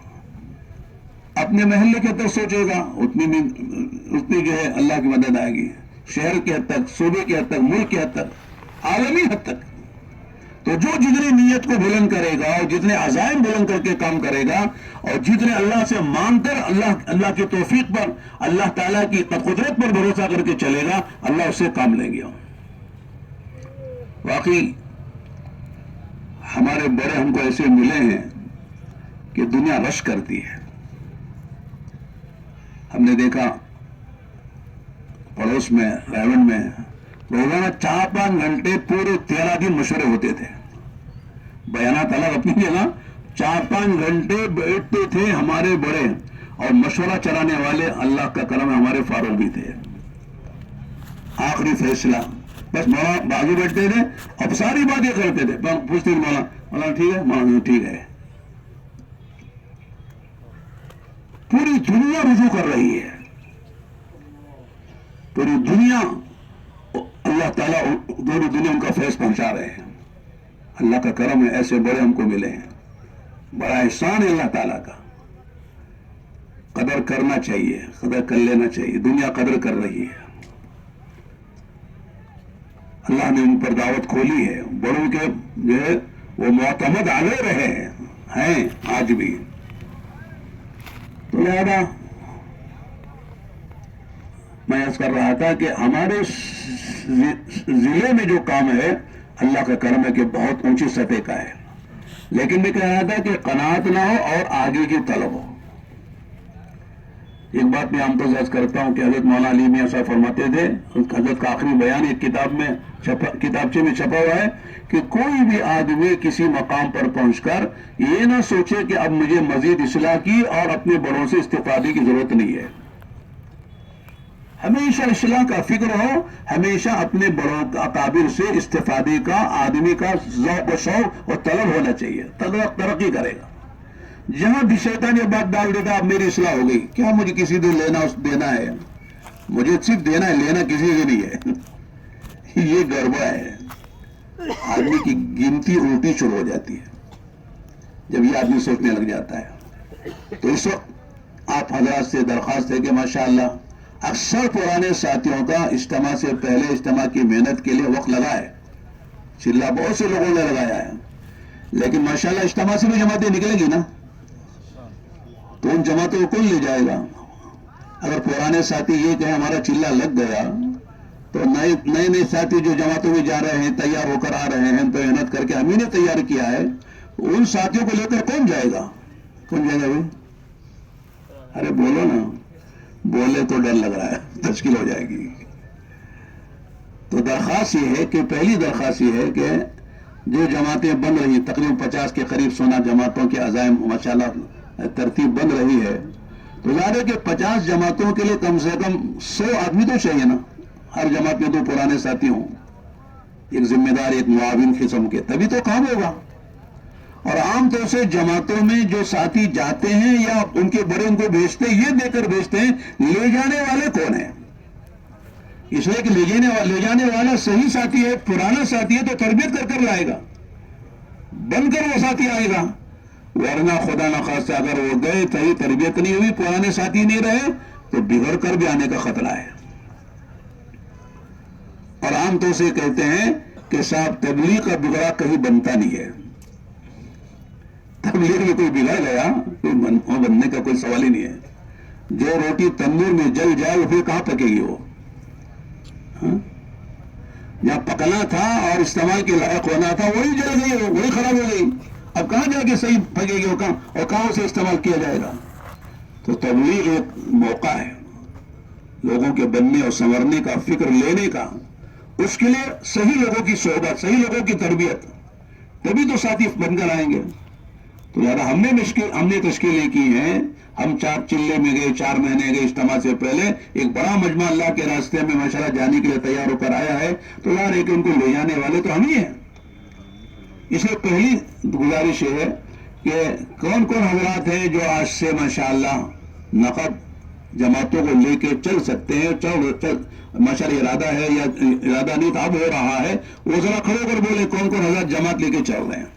اپنے محلے کے تک سوچے گا اتنی جو ہے اللہ کی مدد آئے گی. شہر کی حد تک، صوبے کی حد تک، ملک کی حد تک، عالمی حد تک. تو جو جتنی نیت کو بلند کرے گا اور جتنے عزائم بلند کر کے کام کرے گا اور جتنے اللہ سے مانگ کر اللہ کی توفیق پر، اللہ تعالیٰ کی قدرت پر بھروسہ کر کے چلے گا، اللہ اس سے کام لیں گے۔ واقعی ہمارے بڑے ہم کو ایسے ملے ہیں کہ دنیا رش کرتی ہے۔ ہم نے دیکھا پڑوس میں ریون میں روزانہ 4-5 گھنٹے پورے 13 دن مشورے ہوتے تھے، بیانات الگ اپنی جگہ، 4-5 گھنٹے بیٹھتے تھے ہمارے بڑے، اور مشورہ چلانے والے اللہ کا کرم ہے ہمارے فاروق بھی تھے۔ آخری فیصلہ بس مولانا بازو بیٹھتے تھے، اب ساری باتیں کرتے تھے، پوچھتے تھے مولانا ٹھیک ہے، مولانا ٹھیک ہے۔ پوری دنیا رجوع کر رہی ہے، پوری دنیا، اللہ تعالیٰ پوری دنیا ان کا فیض پہنچا رہے ہیں۔ اللہ کا کرم ہے، ایسے بڑے ہم کو ملے ہیں، بڑا احسان ہے اللہ تعالیٰ کا۔ قدر کرنا چاہیے، قدر کر لینا چاہیے، دنیا قدر کر رہی ہے۔ اللہ نے ان پر دعوت کھولی ہے، بڑوں کے جو ہے وہ معتمد علیہ رہے ہیں آج بھی۔ تو لہذا میں عرض کر رہا تھا کہ ہمارے ضلع میں جو کام ہے اللہ کا کرم ہے کہ بہت اونچی سطح کا ہے، لیکن میں کہہ رہا تھا کہ قناعت نہ ہو اور آگے کی طلب ہو۔ ایک بات میں عام طور سے عرض کرتا ہوں کہ حضرت مولانا علی میاں صاحب فرماتے تھے، حضرت کا آخری بیان ایک کتابچے میں چھپا ہوا ہے کہ کوئی بھی آدمی کسی مقام پر پہنچ کر یہ نہ سوچے کہ اب مجھے مزید اصلاح کی اور اپنے بڑوں سے استفادے کی ضرورت نہیں ہے۔ ہمیشہ اصلاح کا فکر ہو، ہمیشہ اپنے بڑوں اکابر سے استفادے کا آدمی کا ذوق و شوق اور طلب ہونا چاہیے، ترقی کرے گا۔ جہاں بھی شیطان یہ بات ڈال دیتا اب میری اصلاح ہو گئی، کیا مجھے کسی سے دینا ہے؟ مجھے صرف دینا ہے، لینا کسی سے نہیں ہے۔ یہ گڑبڑ ہے، آدمی کی گنتی الٹی شروع ہو جاتی ہے جب یہ آدمی سوچنے لگ جاتا ہے۔ تو اس وقت آپ حضرات سے درخواست ہے کہ ماشاءاللہ اکثر پرانے ساتھیوں کا اجتماع سے پہلے اجتماع کی محنت کے لیے وقت لگا ہے، چلہ بہت سے لوگوں نے لگایا ہے، لیکن ماشاءاللہ اجتماع سے بھی جماعتیں نکلیں گی نا، تو ان جماعتوں کو کون لے جائے گا؟ اگر پرانے ساتھی یہ کہیں ہمارا چلہ لگ گیا تو نئے ساتھی جو جماعتوں میں جا رہے ہیں، تیار ہو کر آ رہے ہیں، تو محنت کر کے ہم ہی نے تیار کیا ہے، ان ساتھیوں کو لے کر کون جائے گا؟ کون جائے گا بھائی؟ ارے بولو نا، بولے تو ڈر لگ رہا ہے، تشکیل ہو جائے گی۔ تو درخواست یہ ہے کہ پہلی درخواست یہ ہے کہ جو جماعتیں بن رہی ہیں، تقریباً 50 کے قریب 16 جماعتوں کے عزائم ماشاءاللہ ترتیب بن رہی ہے، تو ظاہر ہے کہ 50 جماعتوں کے لیے کم سے کم 100 آدمی تو چاہیے نا، ہر جماعت میں 2 پرانے ساتھی ہوں، ایک ذمہ دار، ایک معاون قسم کے، تبھی تو کام ہوگا۔ اور عام طور سے جماعتوں میں جو ساتھی جاتے ہیں یا ان کے بڑے ان کو بھیجتے ہیں، یہ دے کر بھیجتے ہیں، لے جانے والے کون ہیں؟ اس لیے کہ لے جانے والا صحیح ساتھی ہے، پرانا ساتھی ہے تو تربیت کر کر لائے گا، بن کر وہ ساتھی آئے گا، ورنہ خدا نخواستہ اگر وہ گئے صحیح تربیت نہیں ہوئی، پرانے ساتھی نہیں رہے تو بگڑ کر بھی آنے کا خطرہ ہے۔ اور عام طور سے کہتے ہیں کہ صاحب تبلیغ کا بگڑا کہیں بنتا نہیں ہے، تبلیغ میں کوئی بگڑ گیا کوئی بننے کا کوئی سوال ہی نہیں ہے۔ جو روٹی تندور میں جل جائے وہ پھر کہاں پکے گی؟ وہ جہاں پکنا تھا اور استعمال کے لائق ہونا تھا وہی جل گئی، وہی خراب ہو گئی، اب کہاں جا کے صحیح پکے گی اور کہاں اسے استعمال کیا جائے گا؟ تو تبلیغ ایک موقع ہے لوگوں کے بننے اور سنورنے کا، فکر لینے کا، اس کے لیے صحیح لوگوں کی صحبت، صحیح لوگوں کی تربیت، تبھی تو ساتھی بن کر آئیں گے۔ تو لہذا ہم نے تشکیلیں کی ہیں، ہم 4 چلے میں گئے، 4 مہینے گئے اجتماع سے پہلے، ایک بڑا مجمع اللہ کے راستے میں ماشاءاللہ جانے کے لیے تیار ہو کر آیا ہے، تو یار ایک ان کو لے جانے والے تو ہم ہی ہیں۔ اس لیے پہلی گزارش یہ ہے کہ کون کون حضرات ہیں جو آج سے ماشاءاللہ نقد جماعتوں کو لے کے چل سکتے ہیں، ماشاءاللہ ارادہ ہے یا ارادہ نہیں تو اب ہو رہا ہے، وہ ذرا کھڑے کر بولے کون کون حضرات جماعت لے کے چل رہے ہیں۔